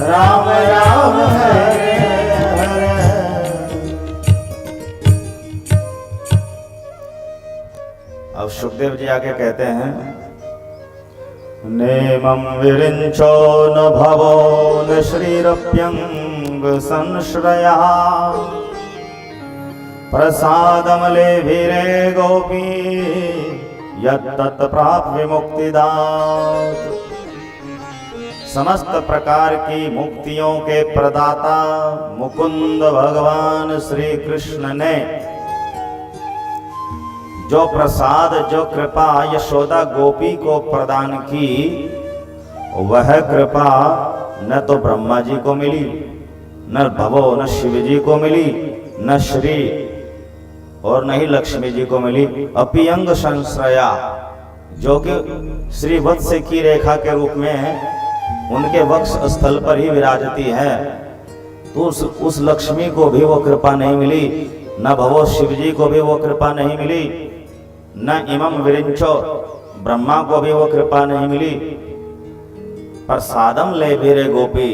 राम राम हरे हरे। अब सुखदेव जी आगे कहते हैं नेमं विरिंचो न भवो न श्रीरप्यंग संश्रया, प्रसादमले वीरे गोपी यत्तत् प्राप्त विमुक्तिदात। समस्त प्रकार की मुक्तियों के प्रदाता मुकुंद भगवान श्री कृष्ण ने जो प्रसाद, जो कृपा यशोदा गोपी को प्रदान की, वह कृपा न तो ब्रह्मा जी को मिली, न भवो न शिव जी को मिली, न श्री और न ही लक्ष्मी जी को मिली। अपियंग संश्रया, जो कि श्री वत्स की रेखा के रूप में उनके वक्ष स्थल पर ही विराजती है, तो उस लक्ष्मी को भी वो कृपा नहीं मिली, न भवो शिव जी को भी वो कृपा नहीं मिली, न इमं विरिंचो ब्रह्मा को भी वो कृपा नहीं मिली। प्रसादम ले वीरे गोपी,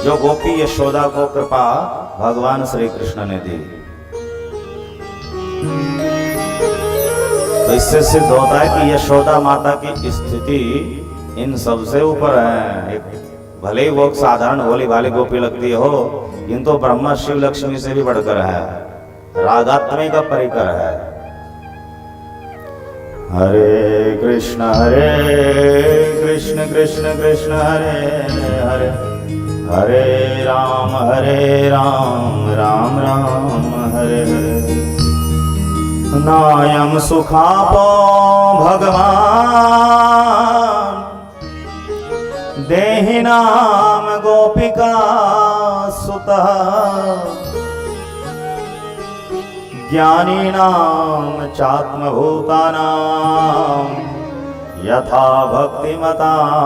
जो गोपी यशोदा को कृपा भगवान श्री कृष्ण ने दी। तो इससे सिद्ध होता है कि यशोदा माता की स्थिति इन सबसे ऊपर है। भले ही वो साधारण भोली भाली गोपी लगती हो, किंतु ब्रह्मा शिव लक्ष्मी से भी बढ़कर है, राधात्मी का परिकर है। हरे कृष्ण कृष्ण कृष्ण हरे हरे, हरे राम राम राम हरे हरे। नायम सुखापो भगवान, देहि नाम गोपिका सुतः, ज्ञानी नाम चात्मभूतानां यथा भक्तिमतामिहि।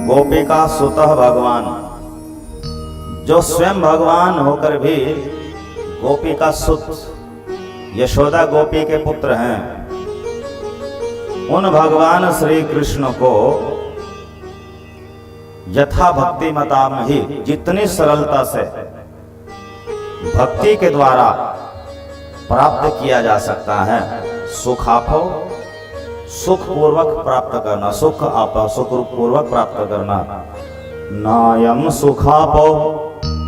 गोपिका सुतः भगवान, जो स्वयं भगवान होकर भी गोपी का सुत, यशोदा गोपी के पुत्र हैं, उन भगवान श्री कृष्ण को यथा भक्ति मताम ही, जितनी सरलता से भक्ति के द्वारा प्राप्त किया जा सकता है। सुखापो, सुख पूर्वक प्राप्त करना, सुख आपा सुख पूर्वक प्राप्त करना। नायम सुखापो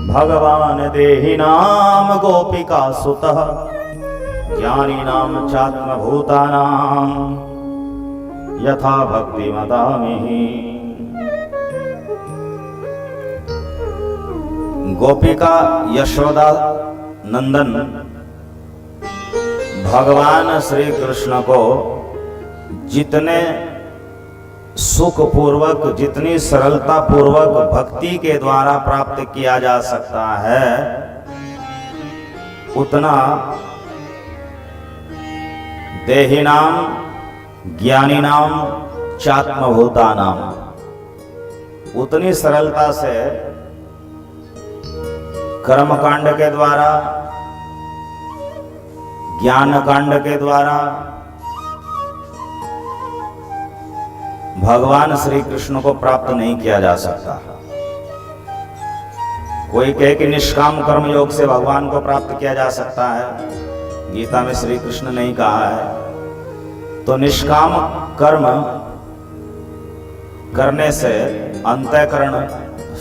भगवान देहि नाम गोपिका सुतः, ज्ञानी नाम चात्म भूतानां यथा भक्ति मदामिहि। गोपिका यशोदा नंदन भगवान श्री कृष्ण को जितने सुख पूर्वक, जितनी सरलता पूर्वक भक्ति के द्वारा प्राप्त किया जा सकता है, उतना देहिनाम ज्ञानीनाम चात्मभूतानाम, उतनी सरलता से कर्मकांड के द्वारा, ज्ञान कांड के द्वारा भगवान श्री कृष्ण को प्राप्त नहीं किया जा सकता। कोई कहे कि निष्काम कर्म योग से भगवान को प्राप्त किया जा सकता है, गीता में श्री कृष्ण नहीं कहा है। तो निष्काम कर्म करने से अंतःकरण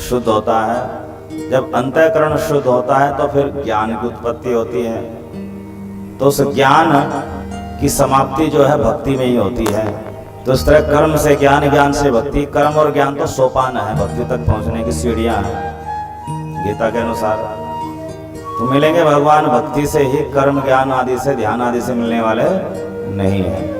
शुद्ध होता है। जब अंतःकरण शुद्ध होता है तो फिर ज्ञान की उत्पत्ति होती है। तो उस ज्ञान की समाप्ति जो है भक्ति में ही होती है। तो इस तरह कर्म से ज्ञान, ज्ञान से भक्ति, कर्म और ज्ञान तो सोपान है, भक्ति तक पहुंचने की सीढ़ियां हैं गीता के अनुसार। तो मिलेंगे भगवान भक्ति से ही, कर्म ज्ञान आदि से, ध्यान आदि से मिलने वाले नहीं है।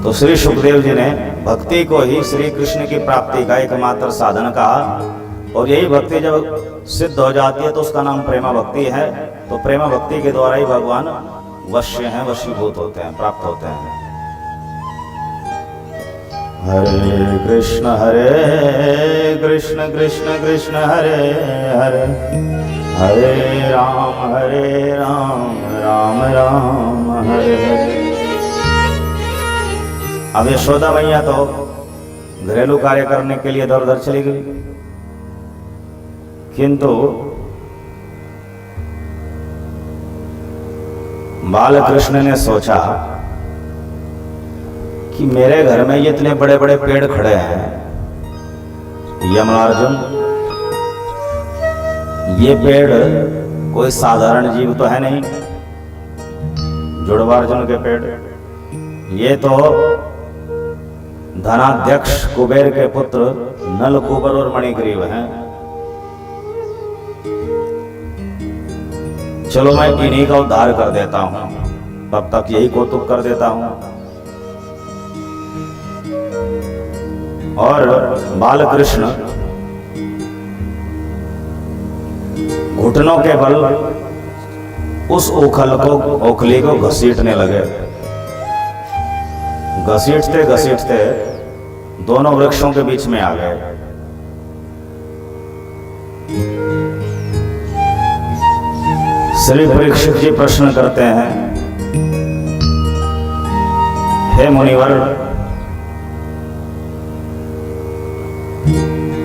तो श्री सुखदेव जी ने भक्ति को ही श्री कृष्ण की प्राप्ति का एकमात्र साधन कहा। और यही भक्ति जब सिद्ध हो जाती है तो उसका नाम प्रेमा भक्ति है। तो प्रेमा भक्ति के द्वारा ही भगवान वश्य हैं, वशीभूत होते हैं, प्राप्त होते हैं। हरे कृष्ण कृष्ण कृष्ण हरे हरे, हरे राम राम राम हरे हरे। अब यशोदा मैया तो घरेलू कार्य करने के लिए इधर उधर चली गई, किंतु बालकृष्ण ने सोचा कि मेरे घर में ये इतने बड़े बड़े पेड़ खड़े हैं, यमरार्जुन, ये पेड़ कोई साधारण जीव तो है नहीं, जुड़वार्जुन के पेड़, ये तो धनाध्यक्ष कुबेर के पुत्र नल कुबर और मणिग्रीव हैं। चलो मैं इन्हीं का उद्धार कर देता हूं, तब तक यही कौतुक कर देता हूं। और बालकृष्ण घुटनों के बल उस ओखली को घसीटने लगे। घसीटते घसीटते दोनों वृक्षों के बीच में आ गए। श्री परीक्षित जी प्रश्न करते हैं, हे मुनिवर,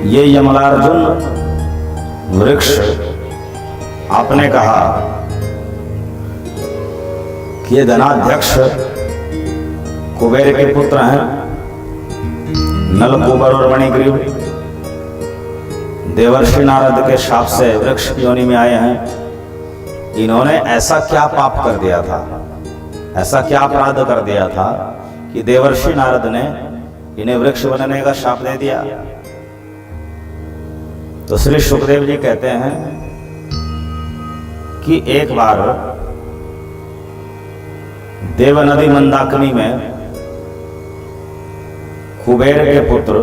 ये यमलार्जुन वृक्ष आपने कहा कि ये धनाध्यक्ष कुबेर के पुत्र हैं नलकूबर और मणिग्रीव। देवर्षि नारद के शाप से वृक्ष की योनि में आए हैं। इन्होंने ऐसा क्या पाप कर दिया था, ऐसा क्या अपराध कर दिया था कि देवर्षि नारद ने इन्हें वृक्ष बनने का शाप दे दिया। तो श्री सुखदेव जी कहते हैं कि एक बार देव नदी मंदाकिनी में कुबेर के पुत्र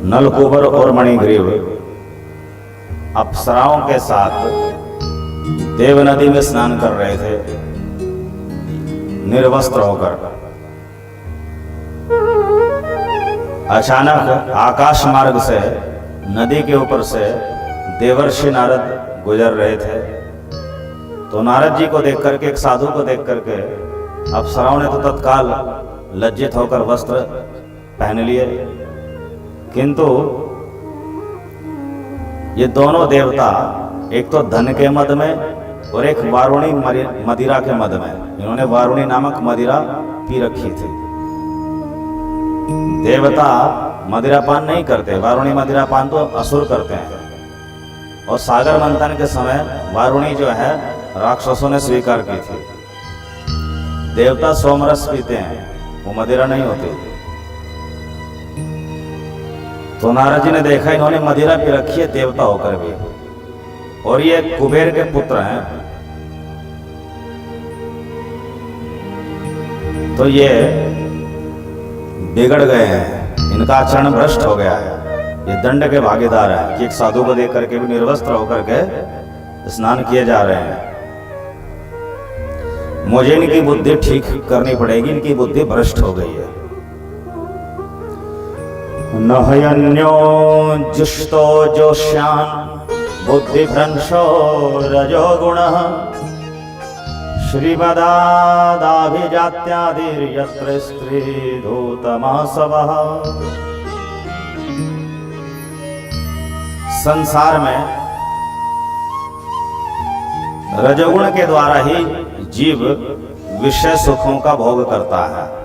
नलकूबर और मणिग्रीव अप्सराओं के साथ देव नदी में स्नान कर रहे थे निर्वस्त्र होकर। अचानक आकाश मार्ग से नदी के ऊपर से देवर्षि नारद गुजर रहे थे। तो नारद जी को देख करके, एक साधु को देख करके अप्सराओं ने तो तत्काल लज्जित होकर वस्त्र पहन लिए, किंतु ये दोनों देवता एक तो धन के मद में और एक वारुणी मदिरा के मद में, इन्होंने वारुणी नामक मदिरा पी रखी थी। देवता मदिरापान नहीं करते, वारुणी मदिरापान तो असुर करते हैं। और सागर मंथन के समय वारुणी जो है राक्षसों ने स्वीकार की थी। देवता सोमरस पीते हैं, वो मदिरा नहीं होती। तो नारद जी ने देखा इन्होंने मदिरा पी रखी है देवता होकर भी, और ये कुबेर के पुत्र हैं, तो ये बिगड़ गए हैं, इनका आचरण भ्रष्ट हो गया है। ये दंड के भागीदार हैं कि एक साधु को देख करके भी निर्वस्त्र होकर के स्नान किए जा रहे हैं। मुझे इनकी बुद्धि ठीक करनी पड़ेगी, इनकी बुद्धि भ्रष्ट हो गई है। नहयन्यो जुष्टो जोष्यान बुद्धि भ्रंशो रजो गुणः श्रीमदादाभिजात्यादिर्यत्र स्त्री धूतमासवः। संसार में रजोगुण के द्वारा ही जीव विषय सुखों का भोग करता है।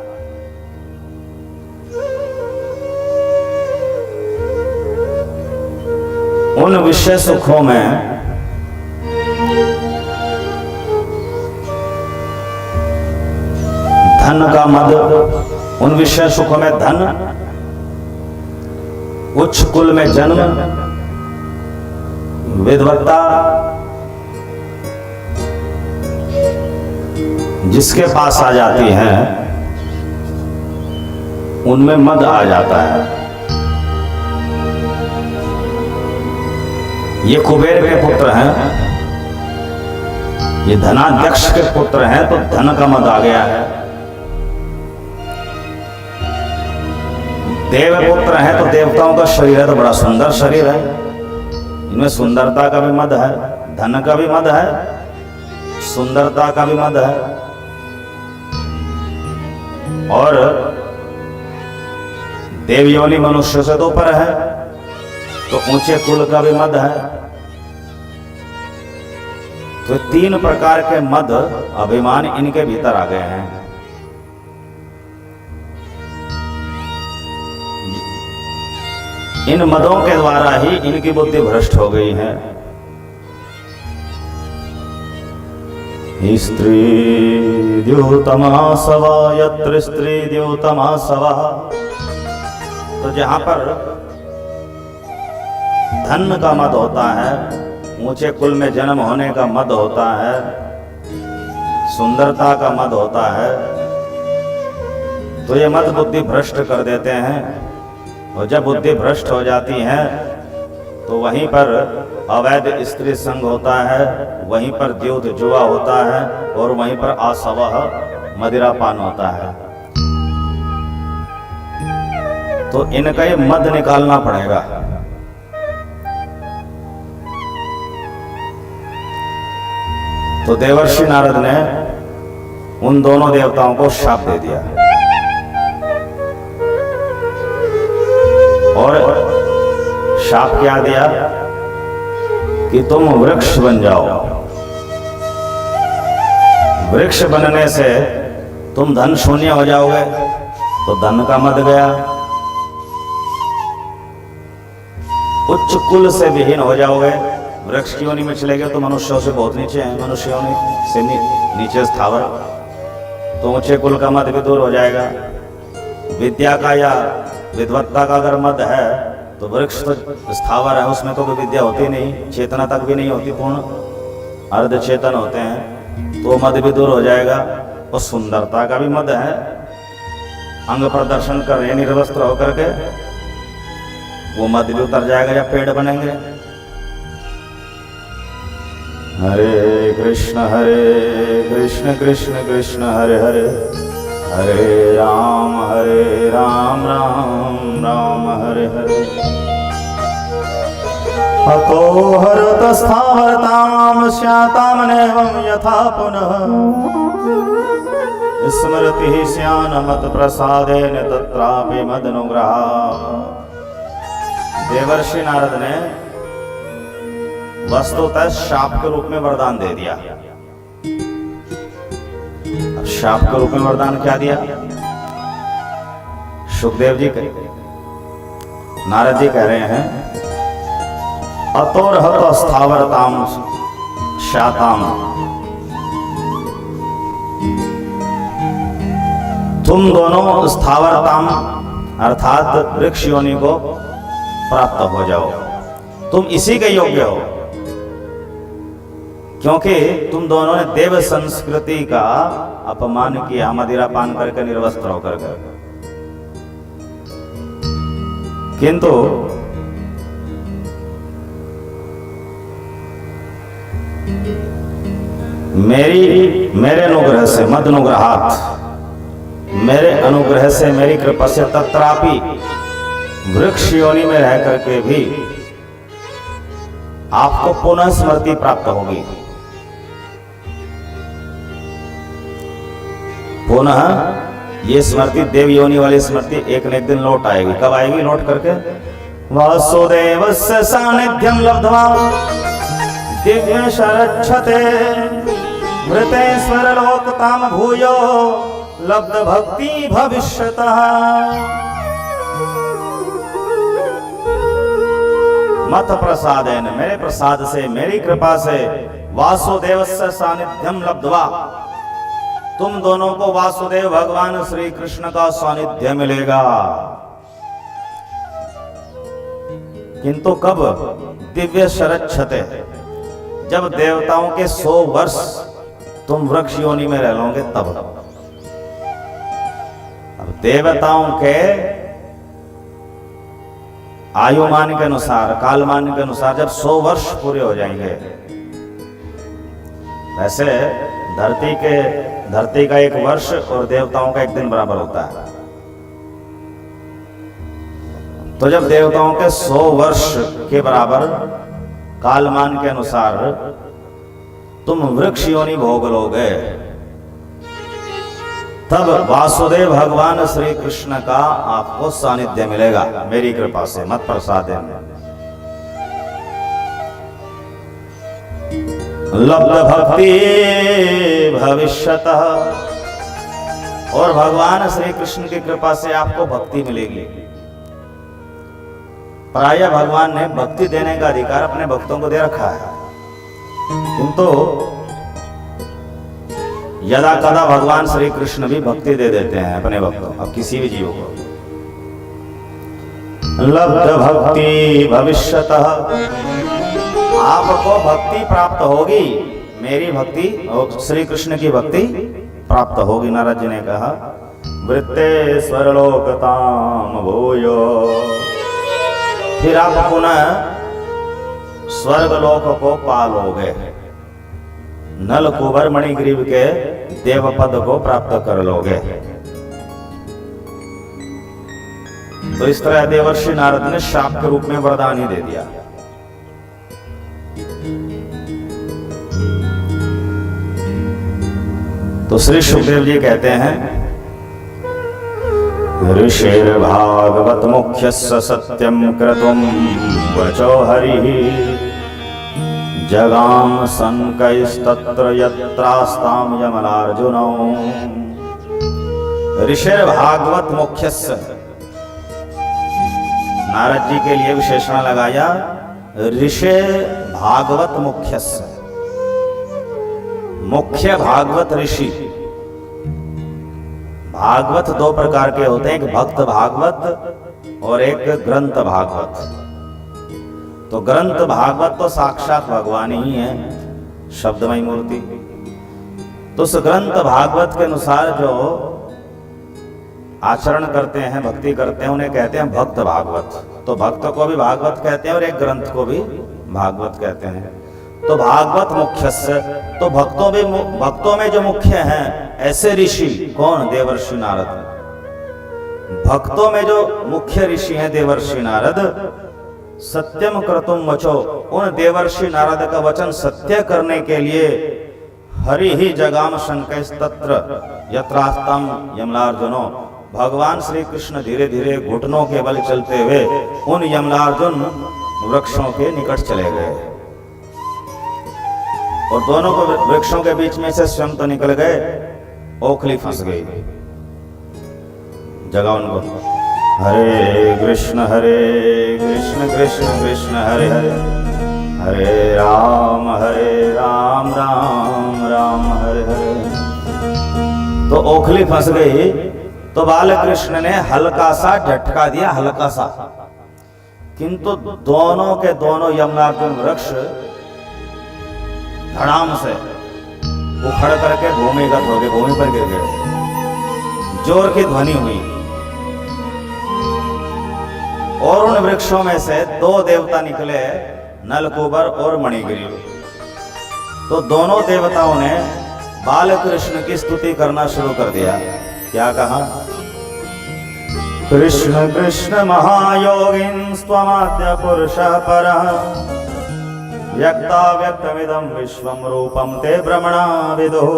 उन विषय सुखों में धन का मद, उन विषय सुखों में धन, उच्च कुल में जन्म, विद्वत्ता, जिसके पास आ जाती है उनमें मद आ जाता है। ये कुबेर के पुत्र हैं, ये धनाध्यक्ष के पुत्र हैं, तो धन का मद आ गया है। देव पुत्र है तो देवताओं का शरीर है, तो बड़ा सुंदर शरीर है, इनमें सुंदरता का भी मद है, धन का भी मद है, सुंदरता का भी मद है, और देवयोनि मनुष्य से तो ऊपर है, तो ऊंचे कुल का भी मद है। तो तीन प्रकार के मद अभिमान इनके भीतर आ गए हैं। इन मदों के द्वारा ही इनकी बुद्धि भ्रष्ट हो गई है। स्त्री द्योतमासवा यत्र स्त्री द्योतमासवा। तो जहां पर धन का मद होता है, ऊंचे कुल में जन्म होने का मद होता है, सुंदरता का मद होता है, तो ये मद बुद्धि भ्रष्ट कर देते हैं। और जब बुद्धि भ्रष्ट हो जाती है तो वहीं पर अवैध स्त्री संग होता है, वहीं पर द्यूत जुआ होता है, और वहीं पर आसवह मदिरापान होता है। तो इनका ये मद निकालना पड़ेगा। तो देवर्षि नारद ने उन दोनों देवताओं को शाप दे दिया, और शाप क्या दिया कि तुम वृक्ष बन जाओ। वृक्ष बनने से तुम धन शून्य हो जाओगे, तो धन का मद गया, उच्च कुल से विहीन हो जाओगे। वृक्ष की योनि में चले गए तो मनुष्यों से बहुत नीचे हैं, मनुष्य योनि से नीचे स्थावर, तो ऊंचे कुल का मद भी दूर हो जाएगा। विद्या का या विद्वत्ता का अगर मद है तो वृक्ष तो स्थावर है, उसमें तो कोई विद्या होती नहीं, चेतना तक भी नहीं होती, पूर्ण अर्ध चेतन होते हैं, तो मद भी दूर हो जाएगा। और सुंदरता का भी मद है, अंग प्रदर्शन कर रहे निर्वस्त्र होकर के, वो मद भी उतर जाएगा या पेड़ बनेंगे। हरे कृष्ण कृष्ण कृष्ण हरे हरे, हरे राम राम राम हरे हरे। अतो हरत स्थावरतां स्यातामनेवं यथा पुनः स्मृति स्यान्मत प्रसादेन तत्रापि मदनुग्रहात्। देवर्षि नारद ने वस्तुतः शाप के रूप में वरदान दे दिया। अब शाप के रूप में वरदान क्या दिया? सुखदेव जी नारद जी कह रहे हैं, अतोरहत स्थावरताम शाताम, तुम दोनों स्थावरताम अर्थात वृक्ष योनि को प्राप्त हो जाओ, तुम इसी के योग्य हो, क्योंकि तुम दोनों ने देव संस्कृति का अपमान किया, मदिरा पान करके निर्वस्त्र होकर के। किंतु मेरे अनुग्रह से, मद अनुग्रहात्, मेरे अनुग्रह से, मेरी कृपा से, तत्रापि वृक्ष योनि में रह करके भी आपको पुनः स्मृति प्राप्त होगी। पुनः ये स्मृति, देव योनि वाली स्मृति एक न एक दिन लौट आएगी। कब आएगी लौट करके? वासुदेवस्य सानिध्यं लब्ध्वा दिव्य शरच्छते मृते स्वरलोकतां भूयो लब्ध भक्ति भविष्यतः। मत प्रसादेन, मेरे प्रसाद से, मेरी कृपा से, वासुदेवस्य सानिध्यं लब्ध्वा, तुम दोनों को वासुदेव भगवान श्री कृष्ण का सानिध्य मिलेगा। किंतु कब? दिव्य शरच्छते, जब देवताओं के 100 वर्ष तुम वृक्ष योनि में रह लोगे तब। अब देवताओं के आयुमान के अनुसार, कालमान के अनुसार जब 100 वर्ष पूरे हो जाएंगे, वैसे धरती का 1 वर्ष और देवताओं का 1 दिन बराबर होता है। तो जब देवताओं के 100 वर्ष के बराबर कालमान के अनुसार तुम वृक्ष योनि भोग लोगे, तब वासुदेव भगवान श्री कृष्ण का आपको सानिध्य मिलेगा मेरी कृपा से, मत प्रसादेन। लब्ध भक्ति भविष्यतः, और भगवान श्री कृष्ण की कृपा से आपको भक्ति मिलेगी। प्रायः भगवान ने भक्ति देने का अधिकार अपने भक्तों को दे रखा है, किंतु यदा कदा भगवान श्री कृष्ण भी भक्ति दे देते हैं अपने भक्तों, अब किसी भी जीव को। लब्ध भक्ति भविष्यतः, आपको भक्ति प्राप्त होगी, मेरी भक्ति और श्री कृष्ण की भक्ति प्राप्त होगी। नारद जी ने कहा, वृत्ते स्वरलोकताम भूयो, फिर आप पुनः स्वर्गलोक को पालोगे, नल कुबर मणिग्रीव के देव पद को प्राप्त कर लोगे। तो इस तरह देवर्षि नारद ने शाप के रूप में वरदान ही दे दिया। तो श्री सुखदेव जी कहते हैं, ऋषिर भागवत मुख्यस्य सत्यम क्रतुम वचो हरिः जगाम शंकैस्तत्र यत्रास्तां यमलार्जुनौ ऋषिर भागवत मुख्यस्य, नारद जी के लिए विशेषण लगाया ऋषि भागवत मुख्यस्य, मुख्य भागवत ऋषि। भागवत दो प्रकार के होते हैं, एक भक्त भागवत और एक ग्रंथ भागवत। तो ग्रंथ भागवत तो साक्षात भगवान ही है, शब्दमय मूर्ति। तो उस ग्रंथ भागवत के अनुसार जो आचरण करते हैं, भक्ति करते हैं, उन्हें कहते हैं भक्त भागवत। तो भक्त को भी भागवत कहते हैं और एक ग्रंथ को भी भागवत कहते हैं। तो भागवत मुख्यस्य, तो भक्तों में जो मुख्य हैं ऐसे ऋषि कौन? देवर्षि नारद। भक्तों में जो मुख्य ऋषि हैं देवर्षि नारद, सत्यम क्रतुम वचो, उन देवर्षि नारद का वचन सत्य करने के लिए हरि ही जगाम शंकैस्तत्र यत्रास्तं यमलार्जुनो, भगवान श्री कृष्ण धीरे धीरे घुटनों के बल चलते हुए उन यमलार्जुन वृक्षों के निकट चले गए और दोनों को वृक्षों के बीच में से स्वयं तो निकल गए, ओखली फंस गई। जगा उनको, हरे कृष्ण कृष्ण कृष्ण हरे हरे, हरे राम राम राम हरे हरे। तो ओखली फंस गई। तो बालकृष्ण ने हल्का सा झटका दिया, हल्का सा, किंतु दोनों के दोनों यमलार्जुन वृक्ष धड़ाम से उखड़ करके भूमिगत हो गए, भूमि पर गिर गए। जोर की ध्वनि हुई और उन वृक्षों में से दो देवता निकले, नलकूबर और मणिगिरी। तो दोनों देवताओं ने बालकृष्ण की स्तुति करना शुरू कर दिया। क्या कहा? कृष्ण कृष्ण महायोगिन स्वमाद्य पुरुषः परः, व्यक्ता व्यक्तमिदं विश्वं रूपं ते भ्रमणा विदुः।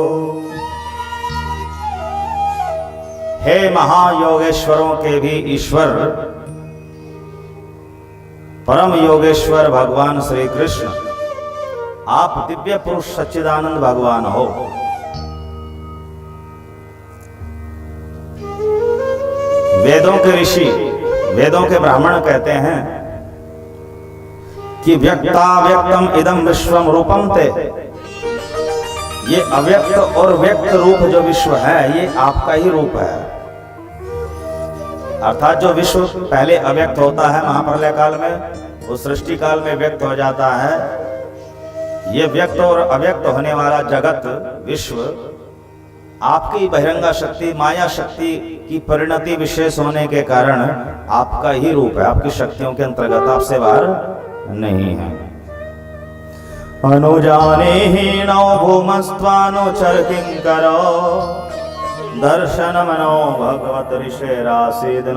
हे महायोगेश्वरों के भी ईश्वर, परम योगेश्वर भगवान श्री कृष्ण, आप दिव्य पुरुष सच्चिदानंद भगवान हो। वेदों के ऋषि, वेदों के ब्राह्मण कहते हैं कि व्यक्ता व्यक्तम इदम विश्वम रूपम ते, ये अव्यक्त और व्यक्त रूप जो विश्व है ये आपका ही रूप है। अर्थात जो विश्व पहले अव्यक्त होता है महाप्रलय काल में, वो सृष्टि काल में व्यक्त हो जाता है। ये व्यक्त और अव्यक्त होने वाला जगत विश्व आपकी बहिरंगा शक्ति, माया शक्ति की परिणति विशेष होने के कारण आपका ही रूप है, आपकी शक्तियों के अंतर्गत, आपसे बाहर नहीं है। अनुजाने हीनो भूमस्त्वानुचर किंकरो, दर्शन मनो भगवत ऋषिरासीदनुग्रहात्।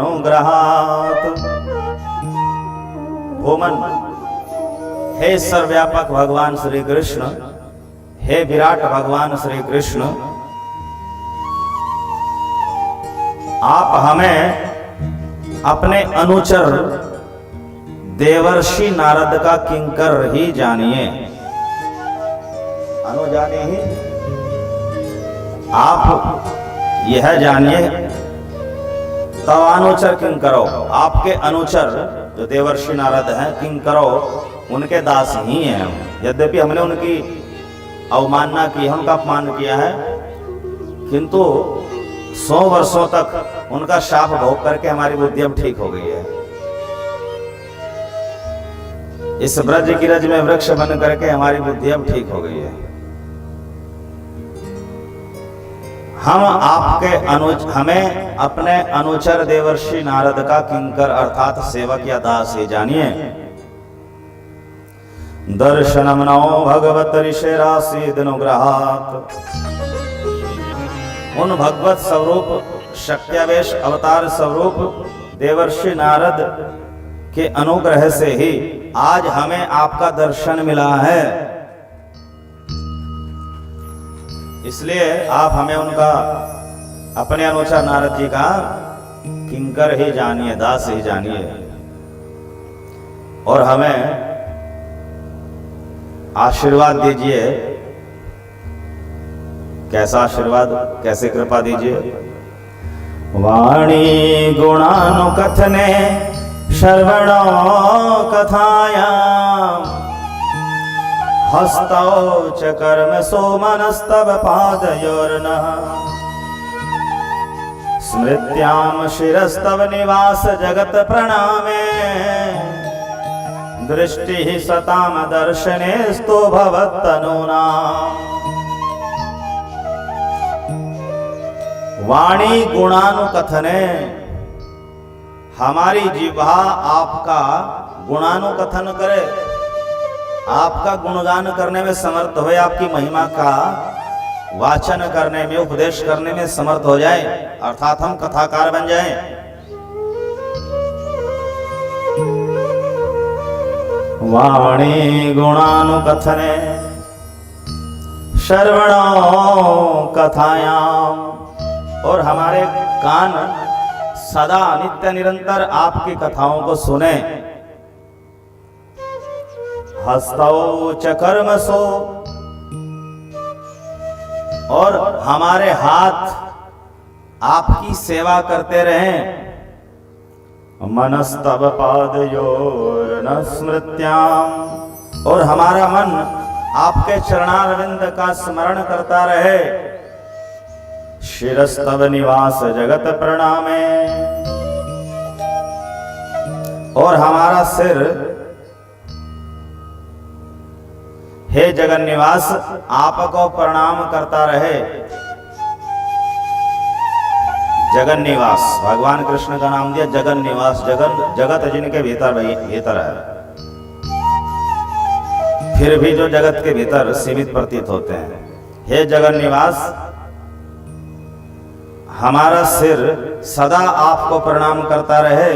भूमन, हे सर्वव्यापक भगवान श्री कृष्ण, हे विराट भगवान श्री कृष्ण, आप हमें अपने अनुचर देवर्षि नारद का किंकर ही जानिए। अनुजाने ही, आप यह जानिए, तब अनुचर किंकरो, आपके अनुचर जो देवर्षि नारद हैं, किंकरो उनके दास ही हैं हम। यद्यपि हमने उनकी अवमानना की है, उनका अपमान किया है, किंतु 100 वर्षों तक उनका शाप भोग करके हमारी बुद्धि अब ठीक हो गई है। इस ब्रज गिरज में वृक्ष बन करके हमारी बुद्धि अब ठीक हो गई है। हमें अपने अनुचर देवर्षि नारद का किंकर अर्थात सेवक या दास ही जानिए। दर्शनम नो भगवत ऋषिरासीदनुग्रहात्, उन भगवत स्वरूप शक्त्यावेश अवतार स्वरूप देवर्षि नारद के अनुग्रह से ही आज हमें आपका दर्शन मिला है। इसलिए आप हमें उनका, अपने अनुचर नारद जी का किंकर ही जानिए, दास ही जानिए, और हमें आशीर्वाद दीजिए। कैसा आशीर्वाद, कैसे कृपा दीजिए? वाणी गुणानुकथने श्रवणो कथायाम् हस्तौ च कर्मसु मनस्तव पादयोर्नः स्मृत्यां शिरस्तव निवास जगत प्रणामे दृष्टिः सताम दर्शनेस्तु भवत्तनूनाम्। वाणी गुणानुकथने, हमारी जिह्वा आपका गुणानुकथन करे, आपका गुणगान करने में समर्थ हो, आपकी महिमा का वाचन करने में, उपदेश करने में समर्थ हो जाए, अर्थात हम कथाकार बन जाएं। वाणी गुणानुकथने श्रवणो कथायाम, और हमारे कान सदा नित्य निरंतर आपकी कथाओं को सुने। हस्तौ च कर्मसु, और हमारे हाथ आपकी सेवा करते रहें। मनस्तव पादयोर न स्मृत्याम, और हमारा मन आपके चरणारविंद का स्मरण करता रहे। शिरस्तव निवास जगत प्रणामे, और हमारा सिर हे जगन निवास आपको प्रणाम करता रहे। जगन निवास, भगवान कृष्ण का नाम दिया जगन निवास। जगत जिनके भीतर भीतर है, फिर भी जो जगत के भीतर सीमित प्रतीत होते हैं। हे जगन निवास, हमारा सिर सदा आपको प्रणाम करता रहे,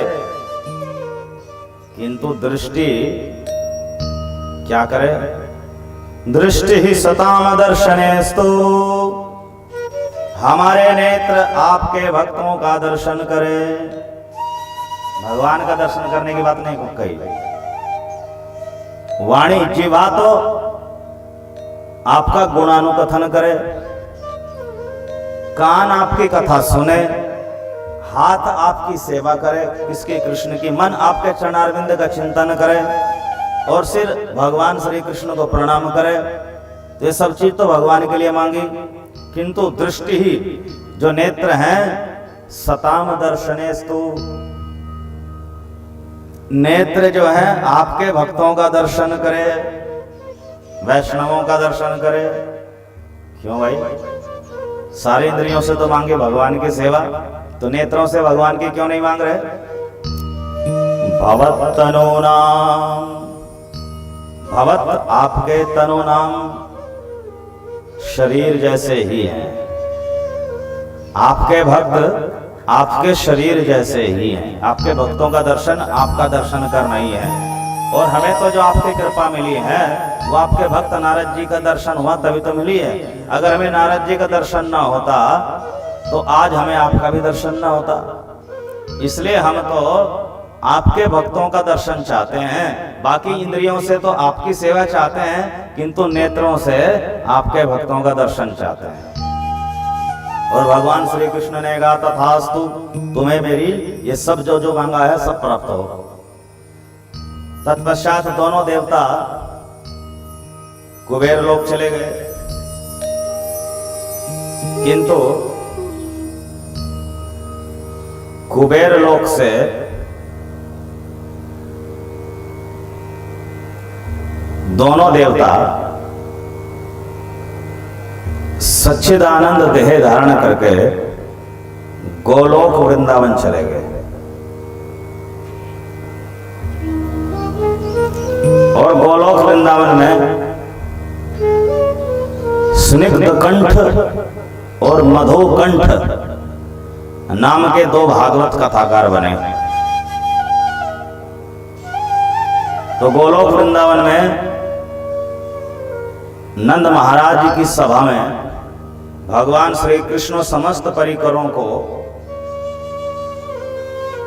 किंतु दृष्टि क्या करे? दृष्टि ही सताम दर्शनेस्तु, हमारे नेत्र आपके भक्तों का दर्शन करे। भगवान का दर्शन करने की बात नहीं कही। वाणी जिह्वा तो आपका गुणानुकथन करे, कान आपकी कथा सुने, हाथ आपकी सेवा करे, किसके? कृष्ण की। मन आपके चरणारविंद का चिंतन करे, और सिर भगवान श्री कृष्ण को प्रणाम करे। तो ये सब चीज तो भगवान के लिए मांगी, किंतु दृष्टि ही, जो नेत्र हैं, सताम दर्शनेस्तु, नेत्र जो है आपके भक्तों का दर्शन करे, वैष्णवों का दर्शन करे। क्यों भाई? सारी इंद्रियों से तो मांगे भगवान की सेवा, तो नेत्रों से भगवान की क्यों नहीं मांग रहे? भवत तनो नाम, भवत आपके तनो नाम शरीर जैसे ही हैं, आपके भक्त आपके शरीर जैसे ही हैं। आपके भक्तों का दर्शन आपका दर्शन करना ही है। और हमें तो जो आपकी कृपा मिली है वो आपके भक्त नारद जी का दर्शन हुआ तभी तो मिली है। अगर हमें नारद जी का दर्शन ना होता तो आज हमें आपका भी दर्शन ना होता। इसलिए हम तो आपके भक्तों का दर्शन चाहते हैं, बाकी इंद्रियों से तो आपकी सेवा चाहते हैं, किंतु नेत्रों से आपके भक्तों का दर्शन चाहते हैं। और भगवान श्री कृष्ण ने कहा तथास्तु, तुम्हें मेरी ये सब जो मांगा है सब प्राप्त हो। तत्पश्चात दोनों देवता कुबेर लोक चले गए, किंतु कुबेर लोक से दोनों देवता सच्चिदानंद देह धारण करके गोलोक वृंदावन चले गए। और गोलोक वृंदावन में स्निग्ध कंठ और मधुकंठ नाम के दो भागवत कथाकार बने। तो गोलोक वृंदावन में नंद महाराज जी की सभा में भगवान श्री कृष्ण समस्त परिकरों को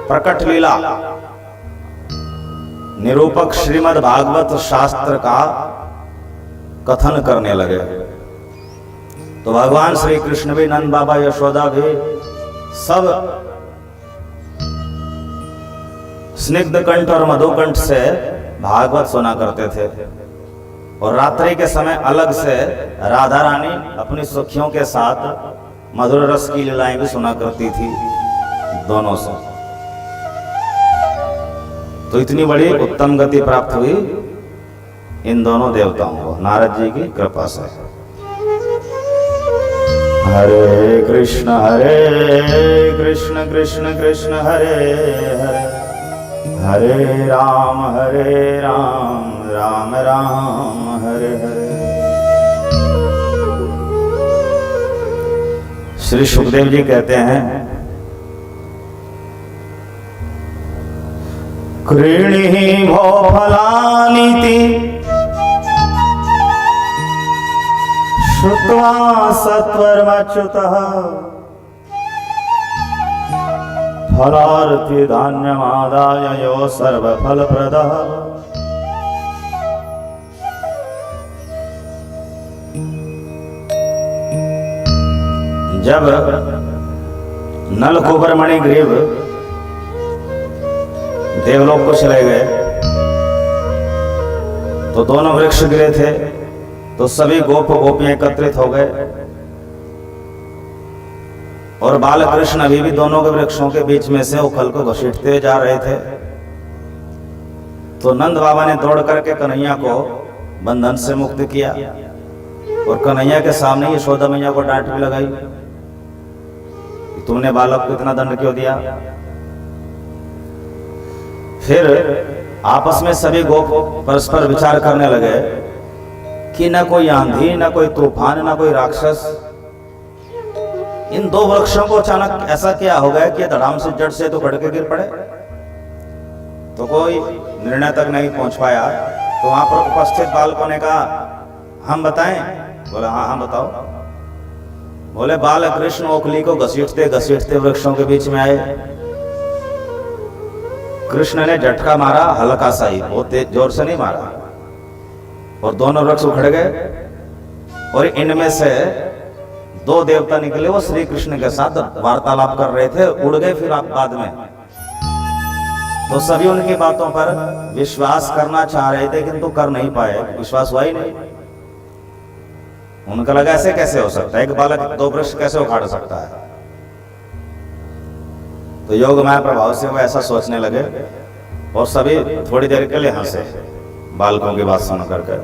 प्रकट लीला निरूपक श्रीमद् भागवत शास्त्र का कथन करने लगे। तो भगवान श्री कृष्ण भी, नंद बाबा यशोदा भी सब स्निग्ध कंठ और मधुकंठ से भागवत सुना करते थे और रात्रि के समय अलग से राधा रानी अपनी सखियों के साथ मधुर रस की लीलाएं भी सुना करती थी दोनों से। तो इतनी बड़ी उत्तम गति प्राप्त हुई इन दोनों देवताओं को नारद जी की कृपा से। हरे कृष्ण कृष्ण कृष्ण हरे हरे, हरे राम राम राम हरे हरे। श्री सुखदेव जी कहते हैं, क्रीणिहि भो फलानीति श्रुत्वा सत्वरमच्युतः फलार्थी धान्यमादाय यो सर्वफलप्रदः। जब नलकूबर मणिग्रीव देवलोक को चले गए तो दोनों वृक्ष गिरे थे, तो सभी गोप गोपियां एकत्रित हो गए और बालकृष्ण अभी भी दोनों के वृक्षों के बीच में से उखल को घसीटते जा रहे थे। तो नंद बाबा ने दौड़ करके कन्हैया को बंधन से मुक्त किया और कन्हैया के सामने यशोदा मैया को डांट भी लगाई, तुमने बालक को इतना दंड क्यों दिया। फिर आपस में सभी गोप परस्पर विचार करने लगे कि न कोई आंधी, न कोई तूफान, न कोई राक्षस, इन दो वृक्षों को अचानक ऐसा क्या हो गया कि धड़ाम से जड़ से तो खड़के गिर पड़े। तो कोई निर्णय तक नहीं पहुंच पाया। तो वहां पर उपस्थित बालकों ने कहा, हम बताएं? बोले हाँ हाँ बताओ। बोले बाल कृष्ण ओखली को घसीटते घसीटते वृक्षों के बीच में आए। कृष्ण ने झटका मारा, हल्का सा ही, बहुत तेज जोर से नहीं मारा, और दोनों वृक्ष उखड़ गए। और इनमें से दो देवता निकले, वो श्री कृष्ण के साथ वार्तालाप कर रहे थे, उड़ गए फिर आप बाद में। तो सभी उनकी बातों पर विश्वास करना चाह रहे थे किंतु कर नहीं पाए, विश्वास हुआ ही नहीं। उनका लगा ऐसे कैसे हो सकता है, एक बालक दो वृक्ष कैसे उखाड़ सकता है। तो योग माया प्रभाव से वो ऐसा सोचने लगे और सभी थोड़ी देर के लिए हंसे बालकों की बात सुन करके।